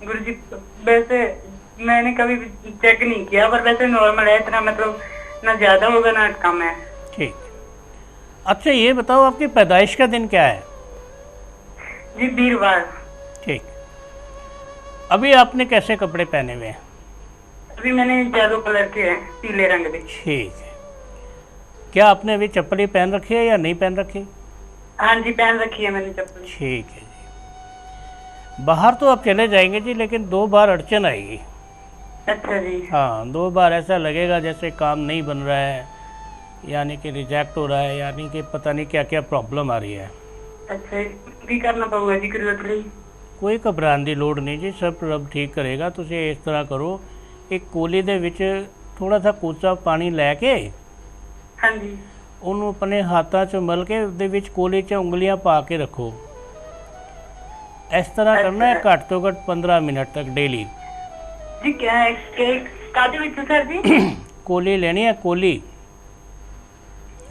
गुरु जी वैसे मैंने कभी चेक नहीं किया, पर वैसे नॉर्मल है, इतना मतलब ना ज्यादा होगा ना कम है। ठीक। अच्छा ये बताओ आपकी पैदाइश का दिन क्या है? जी वीरवार। ठीक। अभी आपने कैसे कपड़े पहने हुए हैं? अभी मैंने येलो कलर के हैं, पीले रंग के। ठीक है। क्या आपने अभी चप्पल ही पहन रखी है या नहीं पहन रखी? हाँ जी पहन रखी है मैंने चप्पल। ठीक है जी। बाहर तो आप चले जाएंगे जी, लेकिन 2 बार अड़चन आएगी। अच्छा जी। हाँ, 2 बार ऐसा लगेगा जैसे काम नहीं बन रहा है, यानी कि रिजेक्ट हो रहा है, यानी कि पता नहीं क्या क्या प्रॉब्लम आ रही है। अच्छा भी करना पड़ेगा जी गुरु जी। कोई घबराने की लोड़ नहीं जी, सब रब ठीक करेगा। तुम इस तरह करो, एक कोली दे विच थोड़ा सा कोसा पानी लैके हाँ जी। ਉਹਨੂੰ अपने हाथों च मल के ਉਹਦੇ ਵਿੱਚ कोली च उंगलियां पा के रखो। इस तरह करना है घट तो घट 15 मिनट तक डेली। जी क्या है काटे में सर जी? कोली लेनी है, कोली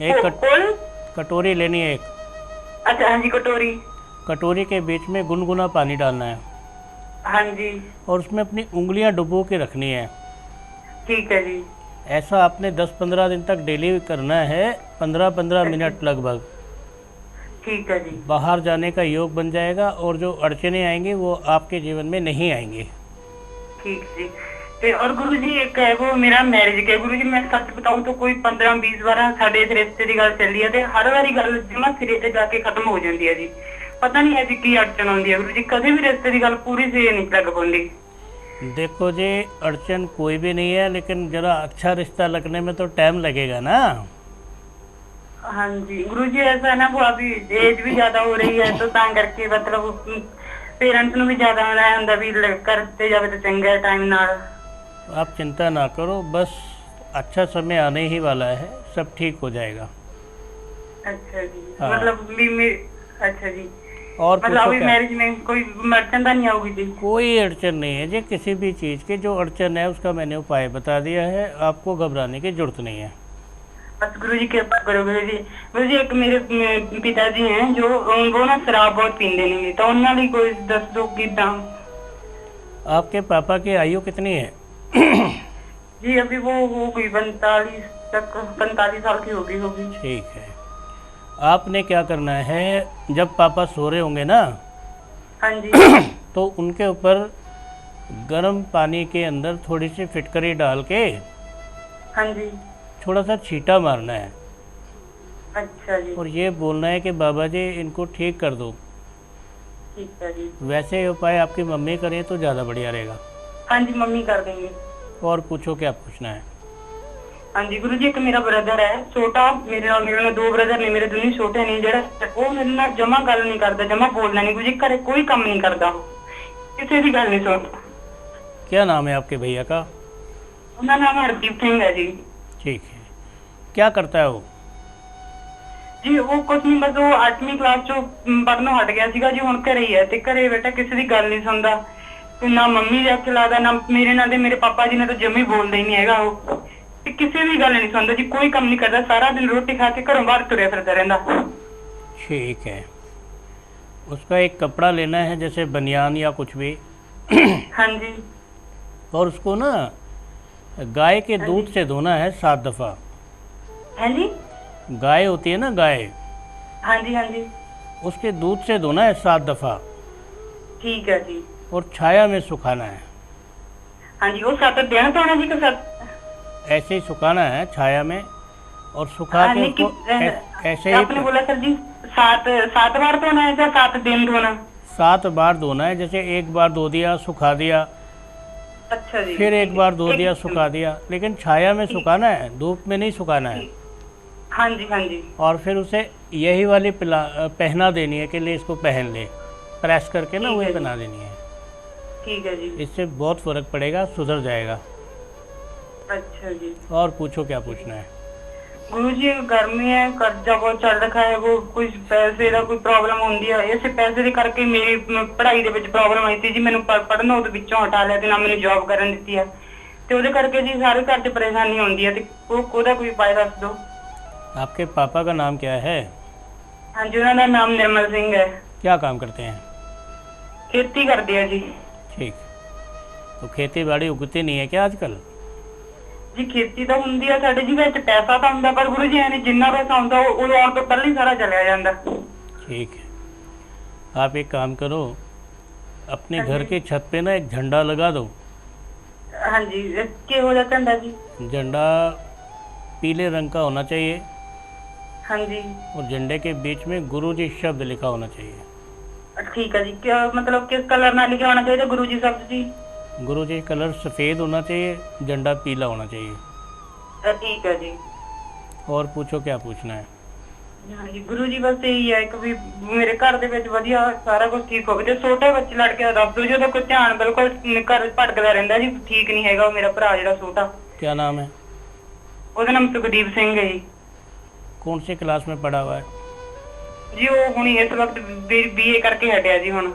एक कोल। कटोरी लेनी है एक। अच्छा हाँ जी कटोरी। कटोरी के बीच में गुनगुना पानी डालना है हाँ जी। और उसमें अपनी उंगलियां डुबो के रखनी है। ठीक है जी। ऐसा आपने 10-15 दिन तक डेली करना है, 15-15 मिनट लगभग। ठीक है जी। बाहर जाने का योग बन जाएगा और जो अड़चने आएंगी वो आपके जीवन में नहीं आएंगी। ठीक जी। ਤੇ और गुरु जी एक है वो मेरा मैरिज के गुरु जी मैं सच बताऊं तो कोई 15-20 बार ਸਾਡੇ ਇਸ ਰਿਸ਼ਤੇ ਦੀ ਗੱਲ ਚੱਲੀ ਹੈ ਤੇ ਹਰ ਵਾਰੀ ਗੱਲ ਜਮਾ ਸਿਰੇ ਤੇ ਜਾ ਕੇ ਖਤਮ ਹੋ ਜਾਂਦੀ ਹੈ ਜੀ। ਪਤਾ ਨਹੀਂ ਅੱਜ ਕੀ ਅੜਚਨ ਆਉਂਦੀ ਹੈ गुरु जी, कभी भी रिश्ते ਦੀ ਗੱਲ पूरी से नहीं लग पाती। देखो जी, अड़चन कोई भी नहीं है, लेकिन ज़रा अच्छा रिश्ता लगने में तो टाइम लगेगा ना। हाँ जी गुरु जी ऐसा है ना वो अभी एज भी ज्यादा हो रही है तो तां करके मतलब पेरेंट्स ਨੂੰ भी ज्यादा होना ਹੁੰਦਾ ਵੀ करते जावे तो चंगा है टाइम नाल। आप चिंता ना करो, बस अच्छा समय आने ही वाला है, सब ठीक हो जाएगा। अच्छा जी। हाँ। मतलब अच्छा जी। और मतलब पूछो अभी क्या? मैरिज में कोई अड़चन तो नहीं आऊगी जी? कोई अड़चन नहीं है जी, किसी भी चीज़ की जो अड़चन है उसका मैंने उपाय बता दिया है, आपको घबराने की जरूरत नहीं है। बस गुरु जी कृपा करो गुरु जी। गुरु जी एक मेरे पिताजी हैं जो वो ना शराब बहुत पीते नहीं, तो उन्होंने कोई दस दो कि आपके पापा की आयु कितनी है? जी अभी वो कोई 45 साल की होगी। ठीक है। आपने क्या करना है, जब पापा सो रहे होंगे ना हाँ जी। तो उनके ऊपर गर्म पानी के अंदर थोड़ी सी फिटकरी डाल के हाँ जी। थोड़ा सा छींटा मारना है अच्छा जी। और ये बोलना है कि बाबा जी इनको ठीक कर दो। ठीक है जी। वैसे ये उपाय आपकी मम्मी करें तो ज़्यादा बढ़िया रहेगा। हाँ जी मम्मी कर देंगे। और पूछो क्या पूछना है। हाँ जी गुरु जी एक मेरा ब्रदर है छोटा, मेरे दो ब्रदर ने, मेरे दोनों छोटे ने, जेड़ा वो मेरे नाल जमा गल नहीं करता, जमा बोलना नहीं, गुरु जी घरे कोई काम नहीं करता, किसी की गल नहीं सुनता। क्या नाम है आपके भैया का? उनका नाम हरदीप सिंह है जी। ठीक है। क्या करता है वो? जी वो कुछ नहीं, बस वो 8वीं क्लास चो पढ़नों हट गया सीगा जी, हुण घरे ही है ते घरे बेटा किसी की गल नहीं सुनता, ते ना मम्मी दे हत्थ लादा, ना मेरे नाल ते मेरे पापा जी ने तो जमी बोलदा ही नहीं हैगा, वो ते किसी भी गल नहीं सुनता जी, कोई काम नहीं करता, सारा दिन रोटी खा के घरों बाहर तुरया फिरदा रहिंदा। ठीक है। उसका एक कपड़ा लेना है, जैसे बनियान या कुछ भी हाँ जी। और उसको ना गाय के दूध से धोना है 7 दफ़ा। हाँ जी। गाय होती है ना, गाय, हाँ जी। हाँ जी। उसके दूध से धोना है 7 दफ़ा ठीक है जी। और छाया में सुखाना है। हाँ जी वो 7 दिन तो होना जी के साथ ऐसे ही सुखाना है छाया में और सुखा के उसको ऐसे ही आपने बोला सर जी 7 बार धोना है या 7 दिन धोना? 7 बार धोना है, जैसे एक बार धो दिया सुखा दिया, अच्छा जी। फिर एक बार धो दिया सुखा दिया, लेकिन छाया में सुखाना है, धूप में नहीं सुखाना है। हाँ जी। हाँ जी। और फिर उसे यही वाली पहना देनी है कि ले इसको पहन ले, प्रेस करके ना वही पहना देनी है। ठीक है जी। इससे बहुत फ़र्क पड़ेगा, सुधर जाएगा। अच्छा जी। और पूछो क्या पूछना है। गुरु जी गर्मी है, कर्जा बहुत चल रखा है, वो कुछ पैसे का कोई प्रॉब्लम होंदी है, इसे पैसे ਦੇ ਕਰਕੇ ਮੇਰੀ ਪੜ੍ਹਾਈ ਦੇ ਵਿੱਚ ਪ੍ਰੋਬਲਮ ਆਈ ਸੀ ਜੀ, ਮੈਨੂੰ ਪੜ੍ਹਨ ਉਹਦੇ ਵਿੱਚੋਂ ਹਟਾ ਲਿਆ ਤੇ ਨਾ ਮੈਨੂੰ ਜੌਬ ਕਰਨ ਦਿੱਤੀ ਹੈ ਤੇ ਉਹਦੇ ਕਰਕੇ ਜੀ ਸਾਰੇ ਘਰ 'ਚ ਪਰੇਸ਼ਾਨੀ ਹੁੰਦੀ ਹੈ ਤੇ ਉਹਦਾ ਕੋਈ ਉਪਾਅ ਦੱਸ ਦਿਓ। आपके पापा का नाम क्या है? हाँ जी ਉਹਨਾਂ ਦਾ ਨਾਮ निर्मल सिंह है। क्या काम करते हैं? खेती करते हैं जी। ठीक। तो खेती बाड़ी उगती नहीं है क्या आजकल? ਜੀ ਖੇਤੀ ਤਾਂ ਹੁੰਦੀ ਆ ਸਾਡੇ ਜੀ, ਵਿੱਚ ਪੈਸਾ ਤਾਂ ਹੁੰਦਾ, ਪਰ ਗੁਰੂ ਜੀ ਐ ਨੀ ਜਿੰਨਾ ਪੈਸਾ ਹੁੰਦਾ ਉਹ ਆਉਣ ਤੋਂ ਪਹਿਲਾਂ ਹੀ ਸਾਰਾ ਚਲਿਆ ਜਾਂਦਾ। ठीक है, आप एक काम करो, अपने घर के छत पे ना एक झंडा लगा दो। ਹਾਂਜੀ ਕਿਹੋ ਜਿਹਾ ਝੰਡਾ ਜੀ? झंडा पीले रंग का होना चाहिए ਹਾਂਜੀ और झंडे के बीच में गुरु जी शब्द लिखा होना चाहिए। ठीक है जी। क्या मतलब किस कलर ਨਾਲ ਲਿਖਿਆ ਹੋਣਾ ਚਾਹੀਦਾ ਗੁਰੂ ਜੀ शब्द जी? गुरु जी कलर सफ़ेद होना चाहिए, झंडा पीला होना चाहिए। ठीक है जी। और पूछो क्या पूछना है? हाँ जी गुरु जी बस यही है कि भी मेरे घर ਦੇ ਵਿੱਚ ਵਧੀਆ ਸਾਰਾ ਕੁਝ ਠੀਕ ਹੋਵੇ, ਤੇ ਛੋਟੇ ਬੱਚੇ ਲੜ ਕੇ ਦੱਸ ਦਿਓ ਜੀ, ਉਹਦਾ ਕੋਈ ਧਿਆਨ ਬਿਲਕੁਲ ਘਰ ਭਟਕਦਾ ਰਹਿੰਦਾ ਜੀ, ਠੀਕ ਨਹੀਂ ਹੈਗਾ ਉਹ ਮੇਰਾ ਭਰਾ ਜਿਹੜਾ ਛੋਟਾ। क्या नाम है? ਉਹਦਾ ਨਾਮ ਸੁਖਦੀਪ ਸਿੰਘ ਹੈ ਜੀ। कौन सी क्लास में पढ़ा हुआ है? ਜੀ ਉਹ ਹੁਣ ਇਸ ਵਕਤ बीए करके हटिया जी ਹੁਣ।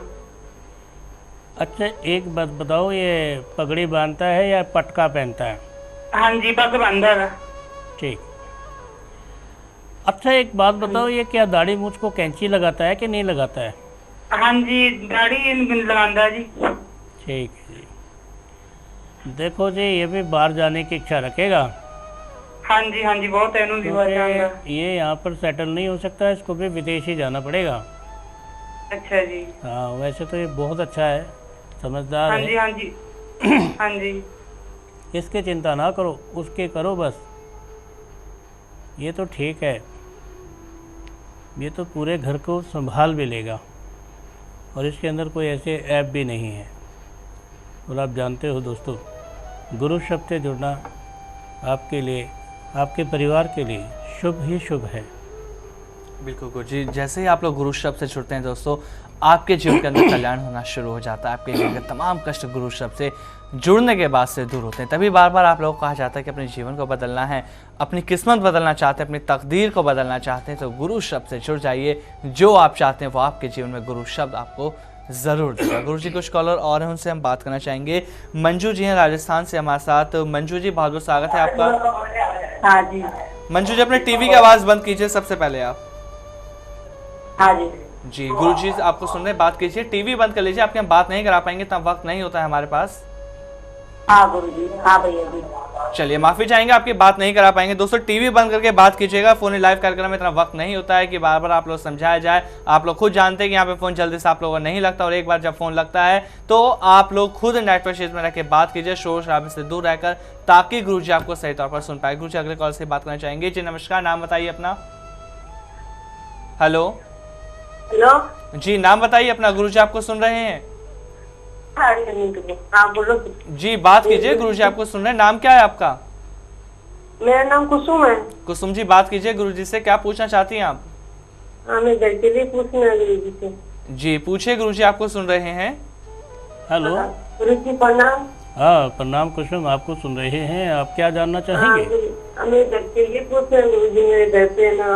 अच्छा एक बात बताओ, ये पगड़ी बांधता है या पटका पहनता है? हाँ जी पग बंधा है। ठीक। अच्छा एक बात बताओ, ये क्या दाढ़ी मूछ को कैंची लगाता है कि नहीं लगाता है? हाँ जी दाढ़ी लगांदा जी। ठीक है जी। देखो जी ये भी बाहर जाने की इच्छा रखेगा, हाँ जी बहुत है भी बहुत जाएगा। क्योंकि ये यहाँ पर सेटल नहीं हो सकता, इसको भी विदेश ही जाना पड़ेगा। अच्छा जी। हाँ वैसे तो ये बहुत अच्छा है, समझदार हाँ है। जी हाँ जी हाँ जी। इसकी चिंता ना करो, उसके करो बस। ये तो ठीक है, ये तो पूरे घर को संभाल भी लेगा और इसके अंदर कोई ऐसे ऐप भी नहीं है। और आप जानते हो दोस्तों, गुरु शब्द से जुड़ना आपके लिए, आपके परिवार के लिए शुभ ही शुभ है। बिल्कुल गुरु जी, जैसे ही आप लोग गुरु शब्द से जुड़ते हैं दोस्तों, आपके जीवन के अंदर कल्याण होना शुरू हो जाता है। आपके जीवन के तमाम कष्ट गुरु शब्द से जुड़ने के बाद से दूर होते हैं। तभी बार बार आप लोगों को कहा जाता है कि अपने जीवन को बदलना है, अपनी किस्मत बदलना चाहते हैं, अपनी तकदीर को बदलना चाहते हैं, तो गुरु शब्द से जुड़ जाइए। जो आप चाहते हैं वो आपके जीवन में गुरु शब्द आपको ज़रूर देगा। गुरु जी कुछ कॉलर और हैं, उनसे हम बात करना चाहेंगे। मंजू जी हैं राजस्थान से हमारे साथ। मंजू जी बहुत बहुत स्वागत है आपका। हाँ जी। मंजू जी अपने टीवी की आवाज़ बंद कीजिए सबसे पहले आप। हाँ जी। जी गुरु जी आपको सुन रहे, बात कीजिए, टीवी बंद कर लीजिए, आपके हम बात नहीं करा पाएंगे, तब वक्त नहीं होता है हमारे पास। हाँ गुरु जी। हाँ भैया जी। चलिए माफी चाहेंगे, आपकी बात नहीं करा पाएंगे। दोस्तों टीवी बंद करके बात कीजिएगा, फोन लाइव कार्यक्रम में इतना वक्त नहीं होता है कि बार बार आप लोग समझाया जाए। आप लोग खुद जानते हैं कि यहाँ पे फोन जल्दी से आप लोगों को नहीं लगता, और एक बार जब फोन लगता है तो आप लोग खुद नेटवर्क क्षेत्र में रह के बात कीजिए, शोर शराबे से दूर रहकर, ताकि गुरु जी आपको सही तौर पर सुन पाए। गुरु जी अगले कॉल से बात करना चाहेंगे। जी नमस्कार, नाम बताइए अपना। हेलो हेलो जी, नाम बताइए अपना, गुरु जी आपको सुन रहे हैं। हाँ बोलो। जी बात कीजिए, गुरु जी आपको सुन रहे हैं। नाम क्या है आपका? मेरा नाम कुसुम है। कुसुम जी बात कीजिए, गुरु जी से क्या पूछना चाहती हैं आप? हमें घर के लिए पूछना है गुरु जी से। जी पूछिए, गुरु जी आपको सुन रहे हैं। हेलो। गुरु जी प्रणाम। हाँ प्रणाम कुसुम, आपको सुन रहे हैं। आप क्या जानना चाहेंगे? हमें घर के लिए पूछना है गुरु जी। मेरे घर पे ना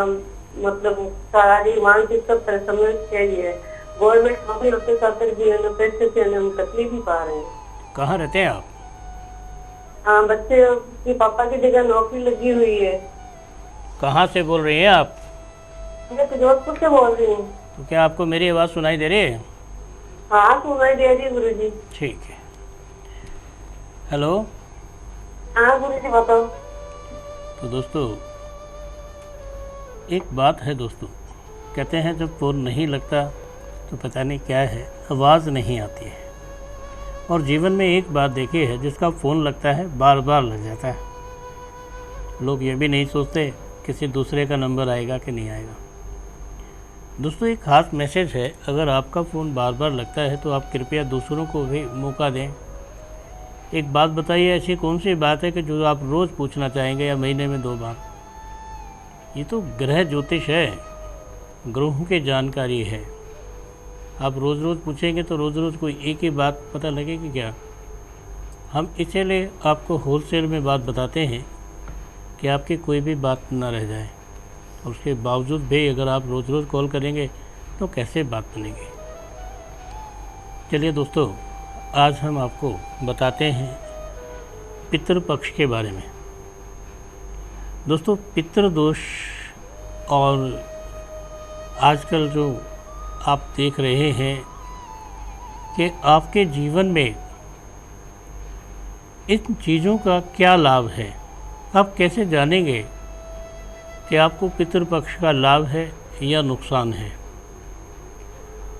मतलब सारी मानसिक सब समस्या है। गवर्नमेंट नौकरी होते खातर भी है ना, पैसे से हम तकलीफ ही पा रहे हैं। कहाँ रहते हैं आप? हाँ बच्चे के पापा की जगह नौकरी लगी हुई है। कहाँ से बोल रही हैं आप? मैं तो जोधपुर से बोल रही हूँ। तो क्या आपको मेरी आवाज़ सुनाई दे रही है? हाँ सुनाई दे रही है गुरु जी। ठीक है। हेलो। हाँ गुरु जी बताओ। तो दोस्तों एक बात है दोस्तों, कहते हैं जब फ़ोन नहीं लगता तो पता नहीं क्या है, आवाज़ नहीं आती है। और जीवन में एक बात देखी है, जिसका फ़ोन लगता है बार बार लग जाता है। लोग ये भी नहीं सोचते किसी दूसरे का नंबर आएगा कि नहीं आएगा। दोस्तों एक ख़ास मैसेज है, अगर आपका फ़ोन बार बार लगता है तो आप कृपया दूसरों को भी मौका दें। एक बात बताइए, ऐसी कौन सी बात है कि जो आप रोज़ पूछना चाहेंगे या महीने में 2 बार? ये तो ग्रह ज्योतिष है, ग्रहों की जानकारी है। आप रोज़ रोज़ पूछेंगे तो रोज़ रोज़ कोई एक ही बात पता लगेगी क्या? हम इसीलिए आपको होलसेल में बात बताते हैं कि आपकी कोई भी बात ना रह जाए। और उसके बावजूद भी अगर आप रोज़ रोज़ कॉल करेंगे तो कैसे बात बनेगी? चलिए दोस्तों, आज हम आपको बताते हैं पितृपक्ष के बारे में। दोस्तों पितृदोष, और आजकल जो आप देख रहे हैं कि आपके जीवन में इन चीज़ों का क्या लाभ है? आप कैसे जानेंगे कि आपको पितृपक्ष का लाभ है या नुकसान है?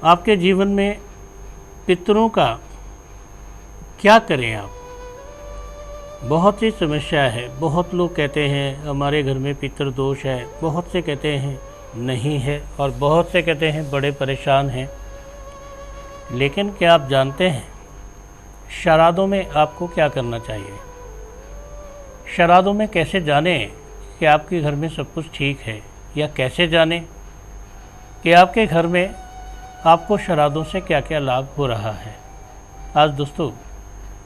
आपके जीवन में पितरों का क्या करें आप? बहुत सी समस्या है। बहुत लोग कहते हैं हमारे घर में पितृ दोष है, बहुत से कहते हैं नहीं है, और बहुत से कहते हैं बड़े परेशान हैं। लेकिन क्या आप जानते हैं श्राद्धों में आपको क्या करना चाहिए? श्राद्धों में कैसे जानें कि आपके घर में सब कुछ ठीक है, या कैसे जानें कि आपके घर में आपको श्राद्धों से क्या क्या लाभ हो रहा है? आज दोस्तों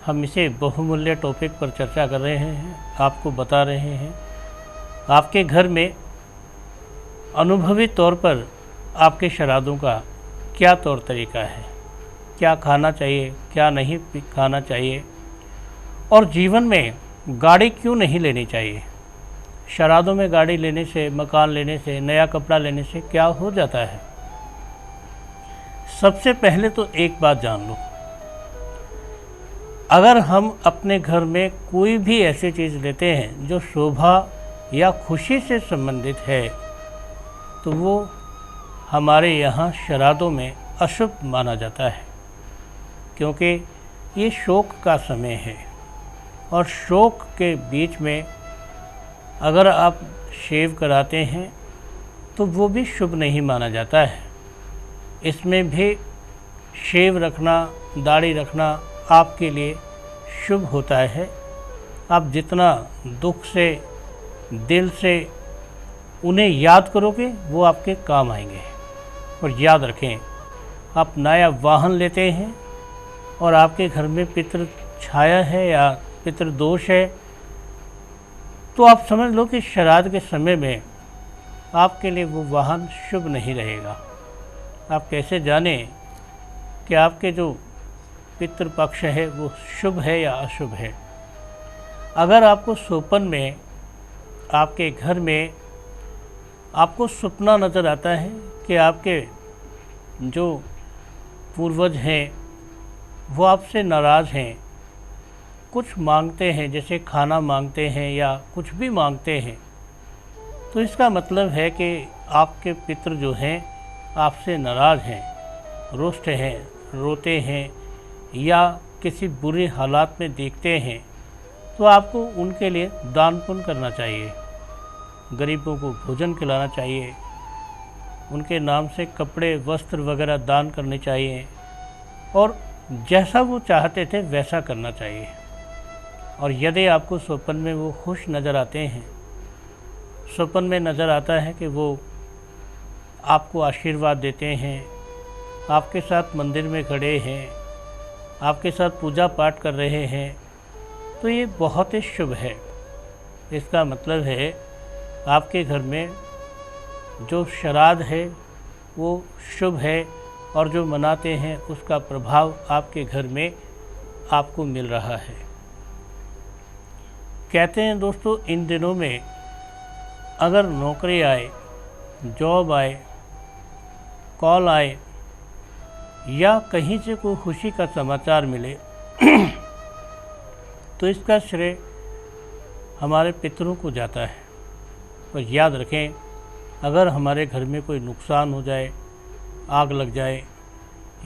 हम इसे बहुमूल्य टॉपिक पर चर्चा कर रहे हैं, आपको बता रहे हैं आपके घर में अनुभवी तौर पर आपके श्राद्धों का क्या तौर तरीका है, क्या खाना चाहिए, क्या नहीं खाना चाहिए, और जीवन में गाड़ी क्यों नहीं लेनी चाहिए। श्राद्धों में गाड़ी लेने से, मकान लेने से, नया कपड़ा लेने से क्या हो जाता है? सबसे पहले तो एक बात जान लो, अगर हम अपने घर में कोई भी ऐसी चीज़ लेते हैं जो शोभा या खुशी से संबंधित है, तो वो हमारे यहाँ श्राद्धों में अशुभ माना जाता है, क्योंकि ये शोक का समय है, और शोक के बीच में अगर आप शेव कराते हैं तो वो भी शुभ नहीं माना जाता है। इसमें भी शेव रखना, दाढ़ी रखना आपके लिए शुभ होता है। आप जितना दुख से, दिल से उन्हें याद करोगे वो आपके काम आएंगे। और याद रखें, आप नया वाहन लेते हैं और आपके घर में पितृ छाया है या पितृ दोष है, तो आप समझ लो कि श्राद्ध के समय में आपके लिए वो वाहन शुभ नहीं रहेगा। आप कैसे जानें कि आपके जो पितृपक्ष है वो शुभ है या अशुभ है? अगर आपको स्वप्न में आपके घर में आपको सपना नज़र आता है कि आपके जो पूर्वज हैं वो आपसे नाराज़ हैं, कुछ मांगते हैं, जैसे खाना मांगते हैं या कुछ भी मांगते हैं, तो इसका मतलब है कि आपके पितृ जो हैं आपसे नाराज़ हैं, रुष्ट हैं, रोते हैं, या किसी बुरे हालात में देखते हैं। तो आपको उनके लिए दान पुण्य करना चाहिए, गरीबों को भोजन खिलाना चाहिए, उनके नाम से कपड़े, वस्त्र वगैरह दान करने चाहिए, और जैसा वो चाहते थे वैसा करना चाहिए। और यदि आपको स्वप्न में वो खुश नज़र आते हैं, स्वप्न में नज़र आता है कि वो आपको आशीर्वाद देते हैं, आपके साथ मंदिर में खड़े हैं, आपके साथ पूजा पाठ कर रहे हैं, तो ये बहुत ही शुभ है। इसका मतलब है आपके घर में जो श्राद्ध है वो शुभ है, और जो मनाते हैं उसका प्रभाव आपके घर में आपको मिल रहा है। कहते हैं दोस्तों, इन दिनों में अगर नौकरी आए, जॉब आए, कॉल आए, या कहीं से कोई खुशी का समाचार मिले तो इसका श्रेय हमारे पितरों को जाता है। और याद रखें, अगर हमारे घर में कोई नुकसान हो जाए, आग लग जाए,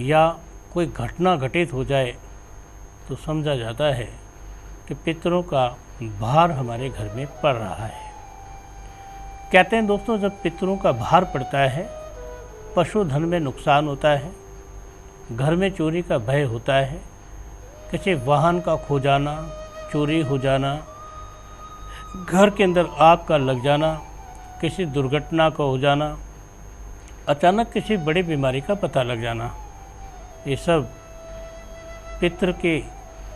या कोई घटना घटित हो जाए, तो समझा जाता है कि पितरों का भार हमारे घर में पड़ रहा है। कहते हैं दोस्तों, जब पितरों का भार पड़ता है, पशुधन में नुकसान होता है, घर में चोरी का भय होता है, किसी वाहन का खो जाना, चोरी हो जाना, घर के अंदर आग का लग जाना, किसी दुर्घटना का हो जाना, अचानक किसी बड़ी बीमारी का पता लग जाना, ये सब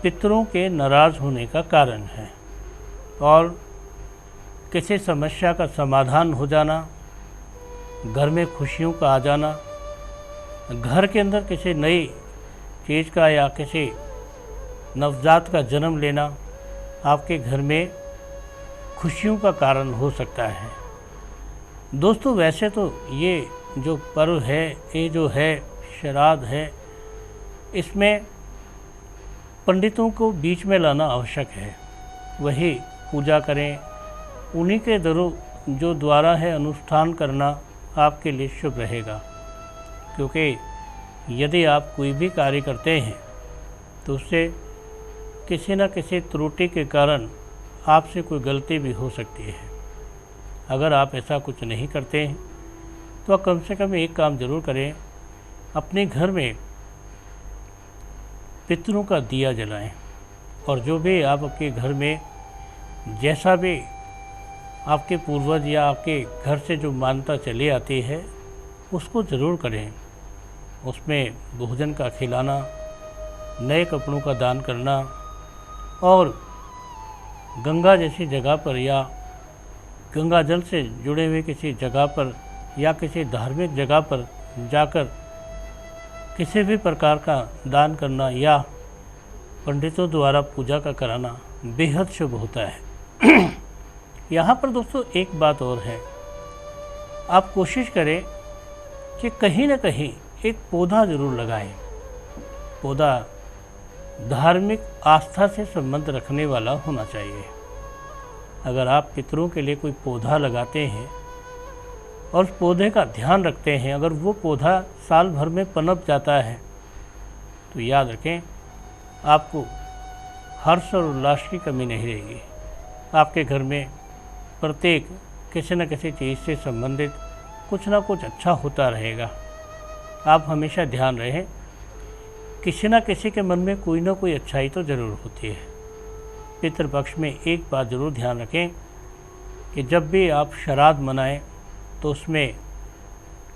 पितरों के नाराज़ होने का कारण है। और किसी समस्या का समाधान हो जाना, घर में खुशियों का आ जाना, घर के अंदर किसी नई चीज़ का या किसी नवजात का जन्म लेना आपके घर में खुशियों का कारण हो सकता है। दोस्तों, वैसे तो ये जो पर्व है, ये जो है श्राद्ध है, इसमें पंडितों को बीच में लाना आवश्यक है, वही पूजा करें, उन्हीं के जो द्वारा है अनुष्ठान करना आपके लिए शुभ रहेगा। क्योंकि यदि आप कोई भी कार्य करते हैं तो उससे किसी न किसी त्रुटि के कारण आपसे कोई गलती भी हो सकती है। अगर आप ऐसा कुछ नहीं करते हैं तो आप कम से कम एक काम ज़रूर करें, अपने घर में पितरों का दिया जलाएं। और जो भी आप आपके घर में जैसा भी आपके पूर्वज या आपके घर से जो मान्यता चली आती है उसको ज़रूर करें। उसमें भोजन का खिलाना, नए कपड़ों का दान करना और गंगा जैसी जगह पर या गंगा जल से जुड़े हुए किसी जगह पर या किसी धार्मिक जगह पर जाकर किसी भी प्रकार का दान करना या पंडितों द्वारा पूजा का कराना बेहद शुभ होता है। यहाँ पर दोस्तों एक बात और है, आप कोशिश करें कि कहीं ना कहीं एक पौधा ज़रूर लगाएं। पौधा धार्मिक आस्था से संबंध रखने वाला होना चाहिए। अगर आप पितरों के लिए कोई पौधा लगाते हैं और उस पौधे का ध्यान रखते हैं, अगर वो पौधा साल भर में पनप जाता है तो याद रखें आपको हर्ष और उल्लास की कमी नहीं रहेगी। आपके घर में प्रत्येक किसी न किसी चीज़ से संबंधित कुछ ना कुछ अच्छा होता रहेगा। आप हमेशा ध्यान रहें, किसी न किसी के मन में कोई ना कोई अच्छाई तो ज़रूर होती है। पितृपक्ष में एक बात ज़रूर ध्यान रखें कि जब भी आप श्राद्ध मनाएं तो उसमें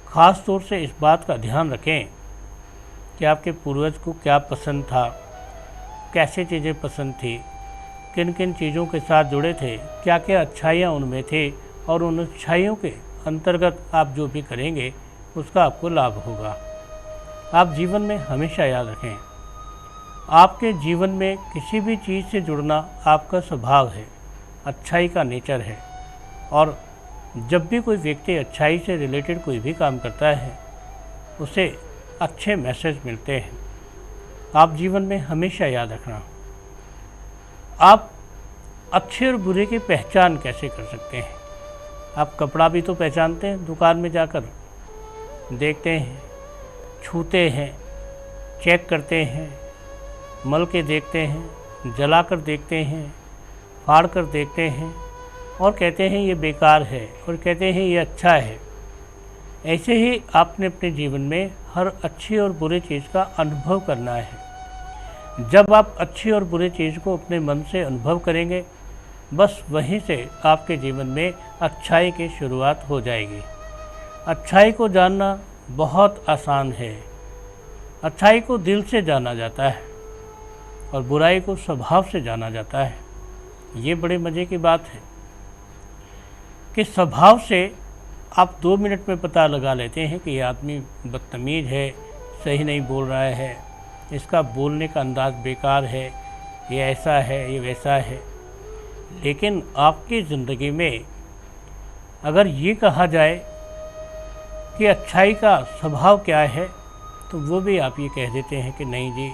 ख़ास तौर से इस बात का ध्यान रखें कि आपके पूर्वज को क्या पसंद था, कैसे चीज़ें पसंद थी, किन किन चीज़ों के साथ जुड़े थे, क्या क्या अच्छाइयाँ उनमें थे, और उन अच्छाइयों के अंतर्गत आप जो भी करेंगे उसका आपको लाभ होगा। आप जीवन में हमेशा याद रखें, आपके जीवन में किसी भी चीज़ से जुड़ना आपका स्वभाव है, अच्छाई का नेचर है। और जब भी कोई व्यक्ति अच्छाई से रिलेटेड कोई भी काम करता है उसे अच्छे मैसेज मिलते हैं। आप जीवन में हमेशा याद रखना, आप अच्छे और बुरे की पहचान कैसे कर सकते हैं। आप कपड़ा भी तो पहचानते हैं, दुकान में जाकर देखते हैं, छूते हैं, चेक करते हैं, मल के देखते हैं, जला कर देखते हैं, फाड़ कर देखते हैं और कहते हैं ये बेकार है और कहते हैं ये अच्छा है। ऐसे ही आपने अपने जीवन में हर अच्छी और बुरी चीज़ का अनुभव करना है। जब आप अच्छी और बुरी चीज़ को अपने मन से अनुभव करेंगे, बस वहीं से आपके जीवन में अच्छाई की शुरुआत हो जाएगी। अच्छाई को जानना बहुत आसान है। अच्छाई को दिल से जाना जाता है और बुराई को स्वभाव से जाना जाता है। ये बड़े मज़े की बात है कि स्वभाव से आप 2 मिनट में पता लगा लेते हैं कि ये आदमी बदतमीज़ है, सही नहीं बोल रहा है, इसका बोलने का अंदाज़ बेकार है, ये ऐसा है, ये वैसा है। लेकिन आपकी ज़िंदगी में अगर ये कहा जाए कि अच्छाई का स्वभाव क्या है, तो वो भी आप ये कह देते हैं कि नहीं जी,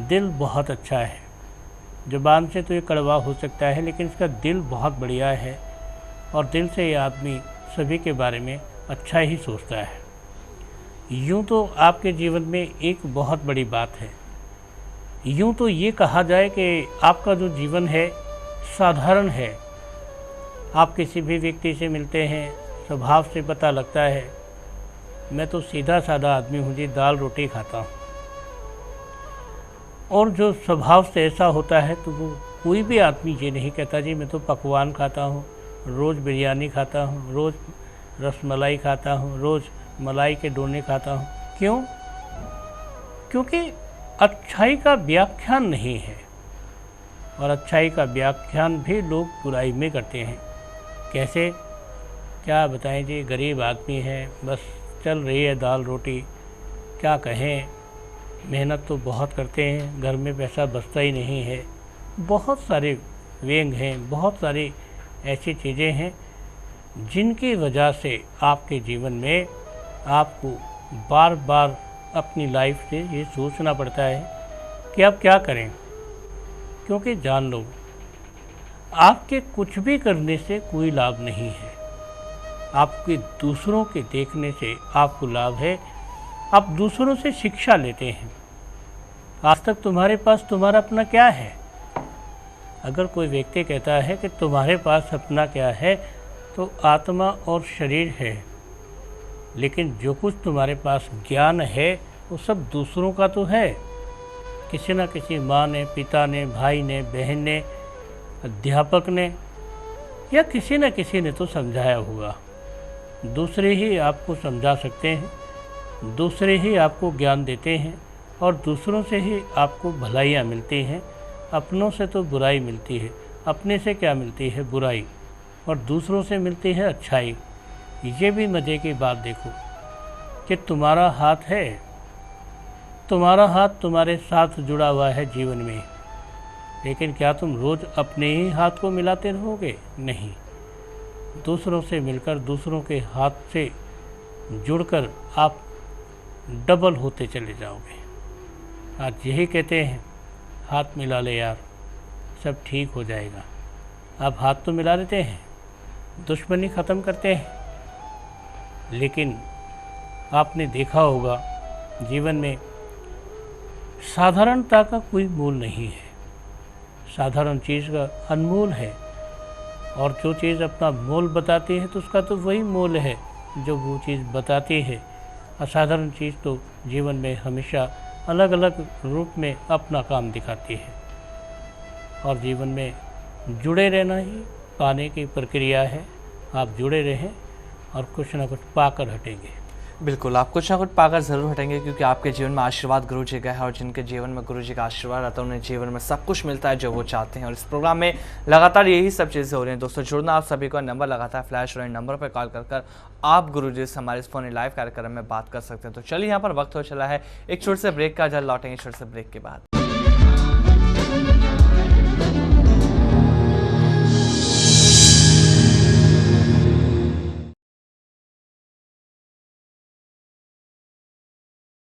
दिल बहुत अच्छा है। ज़ुबान से तो ये कड़वा हो सकता है, लेकिन इसका दिल बहुत बढ़िया है और दिल से ये आदमी सभी के बारे में अच्छा ही सोचता है। यूँ तो आपके जीवन में एक बहुत बड़ी बात है। यूँ तो ये कहा जाए कि आपका जो जीवन है साधारण है। आप किसी भी व्यक्ति से मिलते हैं, स्वभाव से पता लगता है मैं तो सीधा साधा आदमी हूँ जी, दाल रोटी खाता हूँ। और जो स्वभाव से ऐसा होता है तो वो कोई भी आदमी ये नहीं कहता जी मैं तो पकवान खाता हूँ, रोज़ बिरयानी खाता हूँ, रोज़ रसमलाई खाता हूँ, रोज़ मलाई के डोने खाता हूँ। क्यों? क्योंकि अच्छाई का व्याख्यान नहीं है। और अच्छाई का व्याख्यान भी लोग बुराई में करते हैं। कैसे? क्या बताएं जी, गरीब आदमी है, बस चल रही है दाल रोटी, क्या कहें, मेहनत तो बहुत करते हैं, घर में पैसा बचता ही नहीं है। बहुत सारे व्यंग हैं, बहुत सारी ऐसी चीज़ें हैं जिनकी वजह से आपके जीवन में आपको बार बार अपनी लाइफ से ये सोचना पड़ता है कि आप क्या करें। क्योंकि जान लो, आपके कुछ भी करने से कोई लाभ नहीं है, आपके दूसरों के देखने से आपको लाभ है। आप दूसरों से शिक्षा लेते हैं। आज तक तुम्हारे पास तुम्हारा अपना क्या है? अगर कोई व्यक्ति कहता है कि तुम्हारे पास अपना क्या है, तो आत्मा और शरीर है, लेकिन जो कुछ तुम्हारे पास ज्ञान है वो सब दूसरों का तो है। किसी न किसी माँ ने, पिता ने, भाई ने, बहन ने, अध्यापक ने या किसी न किसी ने तो समझाया होगा। दूसरे ही आपको समझा सकते हैं, दूसरे ही आपको ज्ञान देते हैं और दूसरों से ही आपको भलाइयाँ मिलती हैं। अपनों से तो बुराई मिलती है, अपने से क्या मिलती है? बुराई, और दूसरों से मिलती है अच्छाई। ये भी मज़े की बात देखो कि तुम्हारा हाथ है, तुम्हारा हाथ तुम्हारे साथ जुड़ा हुआ है जीवन में, लेकिन क्या तुम रोज़ अपने ही हाथ को मिलाते रहोगे? नहीं, दूसरों से मिलकर, दूसरों के हाथ से जुड़कर आप डबल होते चले जाओगे। आज यही कहते हैं, हाथ मिला ले यार, सब ठीक हो जाएगा। आप हाथ तो मिला लेते हैं, दुश्मनी ख़त्म करते हैं, लेकिन आपने देखा होगा जीवन में साधारणता का कोई मोल नहीं है। साधारण चीज़ का अनमोल है, और जो चीज़ अपना मोल बताती है तो उसका तो वही मोल है जो वो चीज़ बताती है। असाधारण चीज़ तो जीवन में हमेशा अलग अलग रूप में अपना काम दिखाती है, और जीवन में जुड़े रहना ही पाने की प्रक्रिया है। आप जुड़े रहें और कुछ ना कुछ पाकर हटेंगे। बिल्कुल, आप कुछ ना कुछ पाकर ज़रूर हटेंगे, क्योंकि आपके जीवन में आशीर्वाद गुरु जी का है, और जिनके जीवन में गुरु जी का आशीर्वाद रहता है उन्हें जीवन में सब कुछ मिलता है जो वो चाहते हैं। और इस प्रोग्राम में लगातार यही सब चीज़ें हो रही हैं। दोस्तों, जुड़ना आप सभी को नंबर लगातार फ्लैश हो रहे नंबर पर कॉल कर आप गुरु जी से हमारे इस फोन लाइव कार्यक्रम में बात कर सकते हैं। तो चलिए, यहाँ पर वक्त हो चला है एक छोटे से ब्रेक का। जल्द लौटेंगे छोटे से ब्रेक के बाद।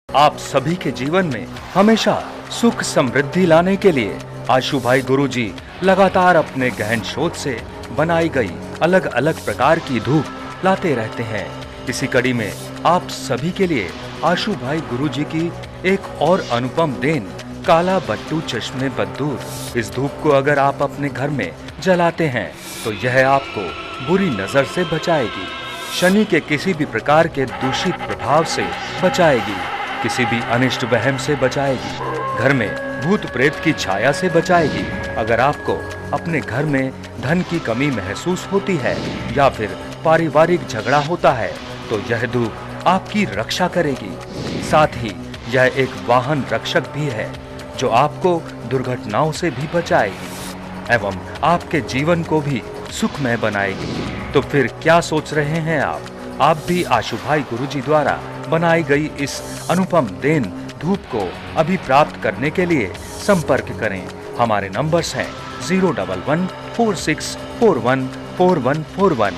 आप सभी के जीवन में हमेशा सुख समृद्धि लाने के लिए आशु भाई गुरुजी लगातार अपने गहन शोध से बनाई गई अलग अलग प्रकार की धूप लाते रहते हैं। इसी कड़ी में आप सभी के लिए आशु भाई गुरुजी की एक और अनुपम देन, काला बट्टू चश्मे बद्दूर। इस धूप को अगर आप अपने घर में जलाते हैं तो यह आपको बुरी नजर से बचाएगी, शनि के किसी भी प्रकार के दूषित प्रभाव से बचाएगी, किसी भी अनिष्ट वहम से बचाएगी, घर में भूत प्रेत की छाया से बचाएगी। अगर आपको अपने घर में धन की कमी महसूस होती है या फिर पारिवारिक झगड़ा होता है तो यह धूप आपकी रक्षा करेगी। साथ ही यह एक वाहन रक्षक भी है जो आपको दुर्घटनाओं से भी बचाएगी एवं आपके जीवन को भी सुखमय बनाएगी। तो फिर क्या सोच रहे हैं आप भी आशु भाई गुरुजी द्वारा बनाई गई इस अनुपम देन धूप को अभी प्राप्त करने के लिए संपर्क करें। हमारे नंबर्स हैं 01146414141।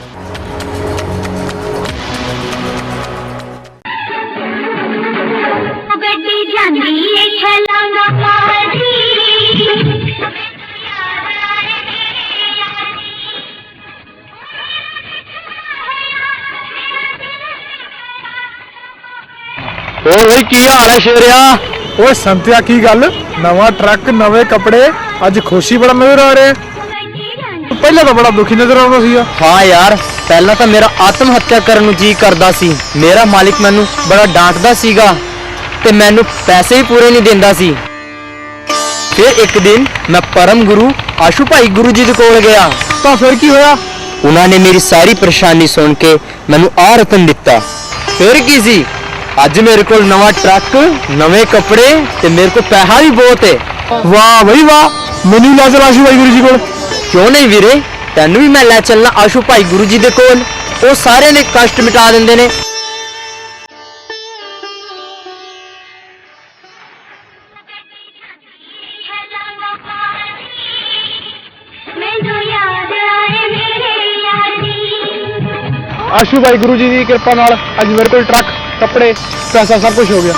भाई की हाल है शेरिया? ओए संतिया की गल, नवा ट्रक नवे कपड़े, अज खुशी बड़ा नजर आ रहा है। पहले तो बड़ा दुखी नजर आना सी। हाँ यार, पहला तो मेरा आत्म हत्या करने ਨੂੰ जी करदा सी। मेरा मालिक मैनू बड़ा डांटदा सीगा ते मैनू पैसे ही पूरे नहीं देंदा सी। फिर एक दिन मैं परम गुरु आशु भाई गुरु जी दे कोल गया। तो फिर की होया? उन्होंने मेरी सारी परेशानी सुन के मैनू आ रतन दिता। फिर की सी, अज मेरे को नवा ट्रक, नवे कपड़े ते मेरे को पैसा भी बहुत है। वाह भाई वाह, मैनू लै चल आशु भाई गुरु जी कोल। क्यों नहीं वीरे, तेनू भी मैं लै चलना आशु भाई गुरु जी दे कोल। वो सारे ने कष्ट मिटा देंदे ने। आशु भाई गुरु जी की कृपा नाल अज मेरे को ट्रक, कपड़े, पैसा सब कुछ हो गया।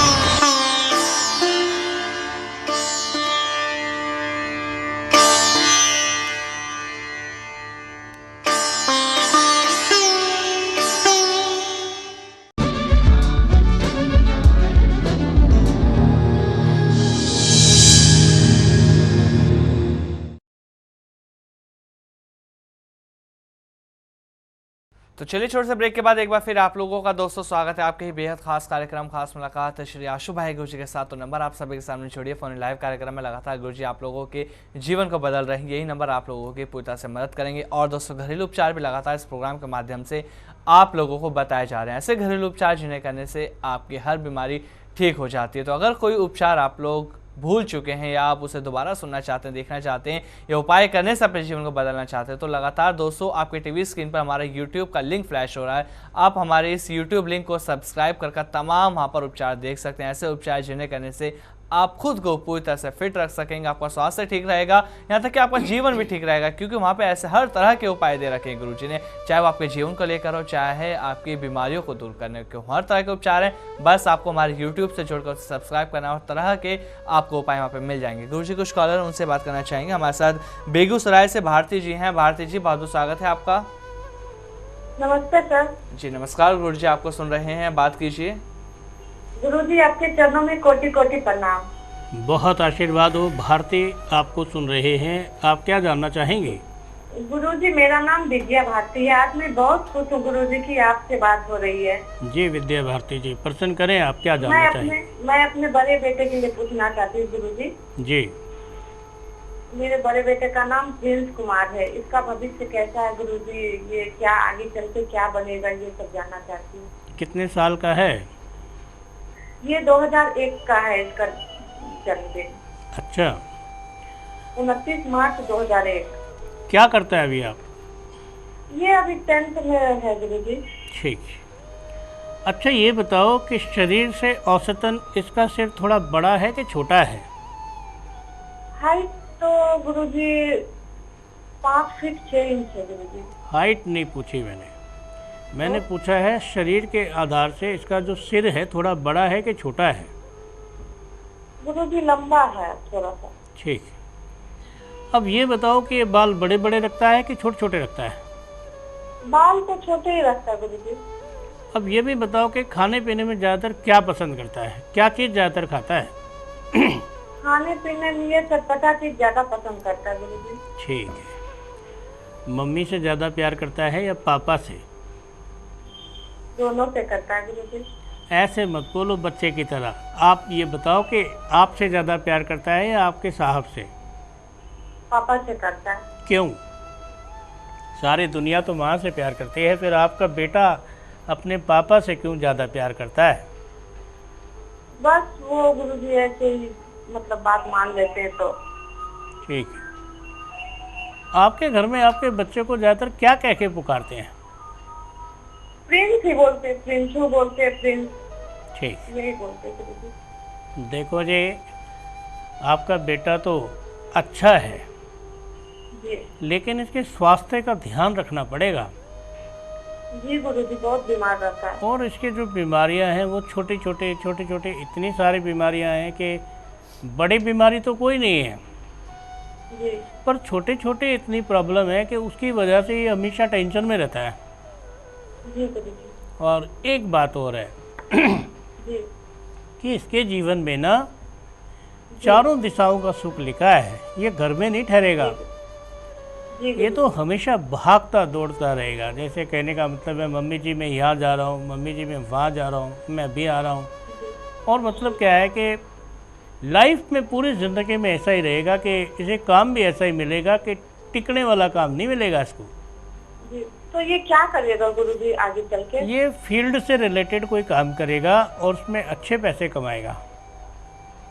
तो चलिए छोटे से ब्रेक के बाद एक बार फिर आप लोगों का दोस्तों स्वागत है आपके ही बेहद खास कार्यक्रम खास मुलाकात श्री आशु भाई गुरुजी के साथ। तो नंबर आप सभी के सामने छोड़िए। फोन लाइव कार्यक्रम में लगातार गुरुजी आप लोगों के जीवन को बदल रहे हैं। यही नंबर आप लोगों की पूरी तरह से मदद करेंगे। और दोस्तों घरेलू उपचार भी लगातार इस प्रोग्राम के माध्यम से आप लोगों को बताए जा रहे हैं। ऐसे घरेलू उपचार जिन्हें करने से आपकी हर बीमारी ठीक हो जाती है। तो अगर कोई उपचार आप लोग भूल चुके हैं या आप उसे दोबारा सुनना चाहते हैं, देखना चाहते हैं या उपाय करने से अपने जीवन को बदलना चाहते हैं, तो लगातार दोस्तों आपके टीवी स्क्रीन पर हमारा YouTube का लिंक फ्लैश हो रहा है। आप हमारे इस YouTube लिंक को सब्सक्राइब कर तमाम वहाँ पर उपचार देख सकते हैं। ऐसे उपचार जिन्हें करने से आप खुद को पूरी तरह से फिट रख सकेंगे, आपका स्वास्थ्य ठीक रहेगा, यहाँ तक कि आपका जीवन भी ठीक रहेगा, क्योंकि वहाँ पे ऐसे हर तरह के उपाय दे रखे हैं गुरुजी ने। चाहे वो आपके जीवन को लेकर हो, चाहे आपकी बीमारियों को दूर करने के, हर तरह के उपचार हैं। बस आपको हमारे YouTube से जुड़कर सब्सक्राइब करना और तरह के आपको उपाय वहाँ पे मिल जाएंगे। गुरुजी कुछ कॉलर उनसे बात करना चाहेंगे। हमारे साथ बेगूसराय से भारती जी हैं। भारती जी बहुत बहुत स्वागत है आपका। नमस्ते सर। जी नमस्कार गुरुजी, आपको सुन रहे हैं, बात कीजिए। गुरुजी आपके चरणों में कोटि कोटि प्रणाम। बहुत आशीर्वाद हो। भारती आपको सुन रहे हैं, आप क्या जानना चाहेंगे? गुरुजी मेरा नाम विद्या भारती है। आज मैं बहुत खुश हूँ गुरुजी की आपसे बात हो रही है। जी विद्या भारती जी, प्रश्न करें, आप क्या जानना चाहेंगे? मैं अपने बड़े बेटे के लिए पूछना चाहती हूँ गुरुजी। जी मेरे बड़े बेटे का नाम प्रिंस कुमार है। इसका भविष्य कैसा है गुरुजी? ये क्या आगे चल के क्या बनेगा, ये सब जानना चाहती हूँ। कितने साल का है? ये 2001 का है इसका जन्मदिन। अच्छा, 29 मार्च 2001। क्या करता है अभी आप? ये अभी 10th में है गुरुजी। ठीक। अच्छा ये बताओ कि शरीर से औसतन इसका सिर थोड़ा बड़ा है कि छोटा है? हाइट तो गुरुजी 5 फीट 6 इंच है गुरुजी। हाइट नहीं पूछी मैंने पूछा है शरीर के आधार से इसका जो सिर है थोड़ा बड़ा है कि छोटा है? गुरुजी लंबा है थोड़ा सा। ठीक। अब ये बताओ कि ये बाल बड़े बड़े रखता है कि छोटे छोटे रखता है? बाल तो छोटे ही रखता है गुरुजी। अब ये भी बताओ कि खाने पीने में ज़्यादातर क्या पसंद करता है, क्या चीज़ ज़्यादातर खाता है? खाने पीने में ये चटपटा चीज ज्यादा पसंद करता है गुरुजी। ठीक है। मम्मी से ज़्यादा प्यार करता है या पापा से? दोनों से करता है गुरुजी। ऐसे मत बोलो बच्चे की तरह। आप ये बताओ कि आपसे ज़्यादा प्यार करता है या आपके साहब से? पापा से करता है। क्यों? सारी दुनिया तो माँ से प्यार करती है, फिर आपका बेटा अपने पापा से क्यों ज़्यादा प्यार करता है? बस वो गुरुजी ऐसे ही मतलब बात मान लेते हैं तो। ठीक है। आपके घर में आपके बच्चे को ज़्यादातर क्या कह के पुकारते हैं? प्रिंस ही बोलते हैं, प्रिंसू बोलते हैं, प्रिंस ठीक। यही बोलते हैं गुरुजी। देखो जी, आपका बेटा तो अच्छा है, जी लेकिन इसके स्वास्थ्य का ध्यान रखना पड़ेगा। जी गुरुजी बहुत बीमार रहता है। और इसके जो बीमारियां हैं वो छोटे छोटे इतनी सारी बीमारियां हैं कि बड़ी बीमारी तो कोई नहीं है, जी पर छोटे छोटे इतनी प्रॉब्लम है कि उसकी वजह से ये हमेशा टेंशन में रहता है। जी गुरुजी। और एक बात और है जी कि इसके जीवन में ना चारों दिशाओं का सुख लिखा है, ये घर में नहीं ठहरेगा। जी ये तो हमेशा भागता दौड़ता रहेगा। जैसे कहने का मतलब है मम्मी जी मैं यहाँ जा रहा हूँ, मम्मी जी मैं वहाँ जा रहा हूँ, मैं अभी आ रहा हूँ। और मतलब क्या है कि लाइफ में पूरी ज़िंदगी में ऐसा ही रहेगा कि इसे काम भी ऐसा ही मिलेगा कि टिकने वाला काम नहीं मिलेगा इसको। जी तो ये क्या करेगा गुरुजी आगे चल के? ये फील्ड से रिलेटेड कोई काम करेगा और उसमें अच्छे पैसे कमाएगा।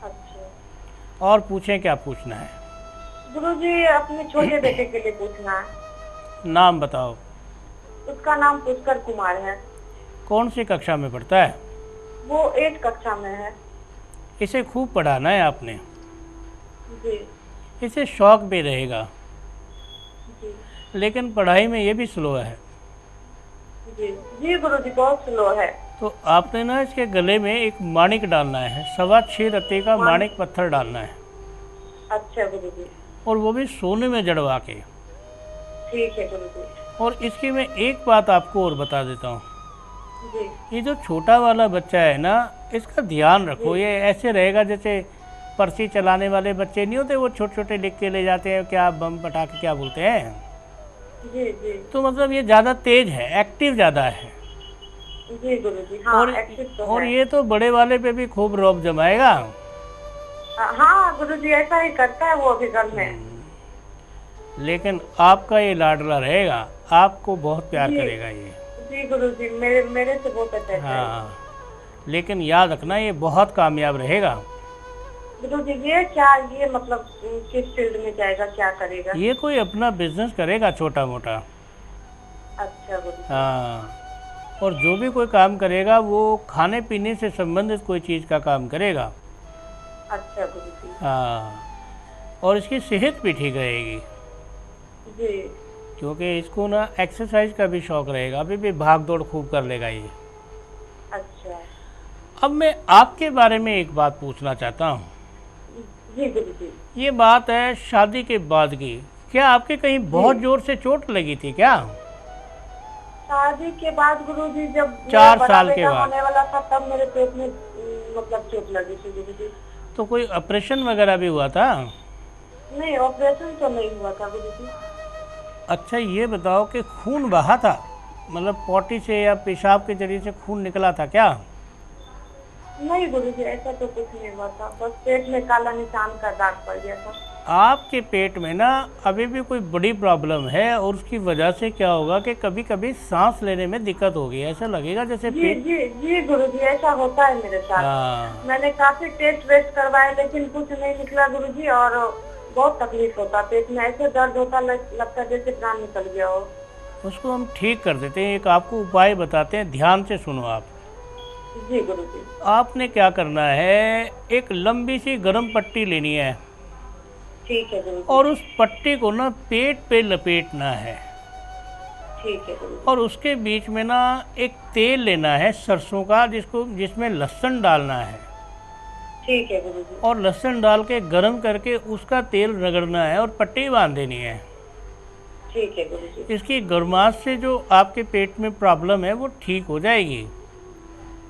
अच्छा और पूछें क्या पूछना है? गुरुजी अपने छोटे बेटे के लिए पूछना है। नाम बताओ। उसका नाम पुष्कर कुमार है। कौन सी कक्षा में पढ़ता है? वो 8 कक्षा में है। इसे खूब पढ़ाना है आपने। जी इसे शौक भी रहेगा, जी लेकिन पढ़ाई में ये भी स्लो है। जी जी गुरुजी बहुत स्लो है। तो आपने ना इसके गले में एक माणिक डालना है, 6.25 रत्ते का माणिक पत्थर डालना है। अच्छा गुरुजी। और वो भी सोने में जड़वा के। ठीक है गुरुजी। और इसकी मैं एक बात आपको और बता देता हूँ। जी ये जो छोटा वाला बच्चा है ना, इसका ध्यान रखो। ये ऐसे रहेगा जैसे पर्ची चलाने वाले बच्चे नहीं होते, वो छोटे छोटे लिख के ले जाते हैं, क्या बम पटाखे क्या बोलते हैं, जी जी तो मतलब ये ज़्यादा तेज है, एक्टिव ज़्यादा है। जी गुरुजी, हाँ और एक्टिव तो और है। ये तो बड़े वाले पे भी खूब रौब जमाएगा। हाँ गुरुजी, ऐसा ही करता है वो अभी घर में। लेकिन आपका ये लाडला रहेगा, आपको बहुत प्यार जी करेगा ये। जी गुरुजी, मेरे मेरे से बहुत अटैच है। हाँ, लेकिन याद रखना ये बहुत कामयाब रहेगा। गुरुजी ये क्या, ये मतलब किस फील्ड में जाएगा, क्या करेगा? ये कोई अपना बिजनेस करेगा छोटा मोटा। अच्छा गुरुजी। हाँ, और जो भी कोई काम करेगा वो खाने पीने से संबंधित कोई चीज़ का काम करेगा। अच्छा गुरुजी। हाँ, और इसकी सेहत भी ठीक रहेगी, जी क्योंकि इसको ना एक्सरसाइज का भी शौक रहेगा, अभी भी भाग दौड़ खूब कर लेगा ये। अच्छा। अब मैं आपके बारे में एक बात पूछना चाहता हूँ। जी गुरुजी। ये बात है शादी के बाद की, क्या आपके कहीं बहुत जोर से चोट लगी थी क्या? शादी के बाद गुरुजी, जब 4 मेरा बड़ा साल के बेटा बाद। होने वाला था तब मेरे पेट में मतलब चोट लगी थी गुरुजी। तो कोई ऑपरेशन वगैरह भी हुआ था? नहीं, ऑपरेशन तो नहीं हुआ था गुरुजी। अच्छा, ये बताओ कि खून बहा था, मतलब पॉटी से या पेशाब के जरिए से खून निकला था क्या? नहीं गुरुजी, ऐसा तो कुछ नहीं हुआ था, बस पेट में काला निशान का दाग पड़ गया था। आपके पेट में ना अभी भी कोई बड़ी प्रॉब्लम है, और उसकी वजह से क्या होगा कि कभी कभी सांस लेने में दिक्कत होगी, ऐसा लगेगा जैसे जी पेट। जी जी गुरुजी, ऐसा होता है मेरे साथ। हाँ, मैंने काफी टेस्ट वेस्ट करवाए लेकिन कुछ नहीं निकला गुरुजी, और बहुत तकलीफ होता, पेट में ऐसे दर्द होता, लगता जैसे प्राण निकल गया हो। उसको हम ठीक कर देते हैं। एक आपको उपाय बताते हैं, ध्यान से सुनो आप। जी गुरुजी। आपने क्या करना है, एक लंबी सी गर्म पट्टी लेनी है, ठीक है गुरुजी। और उस पट्टी को ना पेट पे लपेटना है, ठीक है गुरुजी। और उसके बीच में ना एक तेल लेना है सरसों का, जिसमें लहसुन डालना है, ठीक है गुरुजी। और लहसुन डाल के गर्म करके उसका तेल रगड़ना है और पट्टी बांध देनी है। ठीक है गुरुजी। इसकी गर्माश से जो आपके पेट में प्रॉब्लम है वो ठीक हो जाएगी।